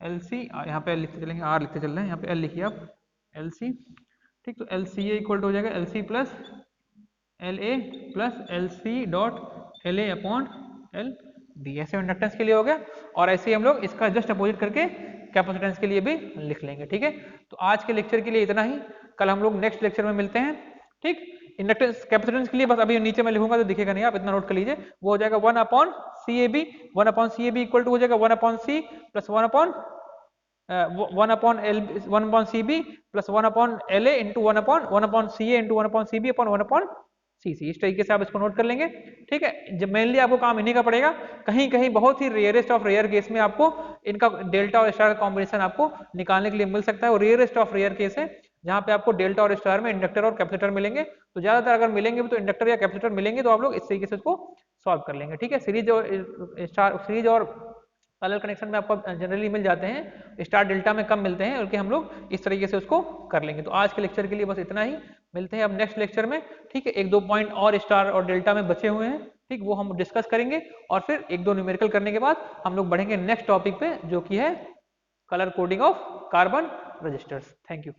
L C, यहाँ पे एल लिखते चलेंगे, आर लिखते चल रहे हैं, यहाँ पे एल लिखिए आप एल सी, ठीक। तो L C A equal to हो जाएगा L C plus L A plus L C dot L A upon L B, ऐसे इंडक्टेंस के लिए हो गया। और ऐसे ही हम लोग इसका जस्ट अपोजिट करके कैपेसिटेंस के लिए भी लिख लेंगे, ठीक है। तो आज के लेक्चर के लिए इतना ही, कल हम लोग नेक्स्ट लेक्चर में मिलते हैं, ठीक। इंडक्टेंस कैपेसिटेंस के लिए बस अभी नीचे मैं लिखूंगा तो दिखेगा नहीं, आप इतना नोट कर लीजिए, वो हो जाएगा 1 upon C A B, 1 upon C A B equal to हो जाएगा 1 upon C plus 1 upon 1 upon L 1 upon C B plus 1 upon L A into 1 upon C A into 1 upon C B upon 1 upon C C, इस तरीके से आप इसको note कर लेंगे, ठीक है। जब मेनली आपको काम इन्हीं का पड़ेगा, कहीं कहीं बहुत ही रेयरेस्ट ऑफ रेयर केस में आपको इनका डेल्टा और स्टार का कॉम्बिनेशन आपको निकालने के लिए मिल सकता है, और रेयरेस्ट ऑफ रेयर केस है जहां पे आपको डेल्टा और स्टार में इंडक्टर और कैपेसिटर मिलेंगे। तो ज्यादातर अगर मिलेंगे भी तो इंडक्टर या कैपेसिटर मिलेंगे, तो आप लोग इस तरीके से उसको सॉल्व कर लेंगे, ठीक है। सीरीज और पैरेलल कनेक्शन में आपको जनरली मिल जाते हैं, स्टार डेल्टा में कम मिलते हैं, बल्कि हम लोग इस तरीके से उसको कर लेंगे। तो आज के लेक्चर के लिए बस इतना ही, मिलते हैं अब नेक्स्ट लेक्चर में, ठीक है। एक दो पॉइंट और स्टार और डेल्टा में बचे हुए हैं, ठीक, वो हम डिस्कस करेंगे, और फिर एक दो न्यूमेरिकल करने के बाद हम लोग बढ़ेंगे नेक्स्ट टॉपिक पे, जो कि है colour coding of carbon registers. Thank you.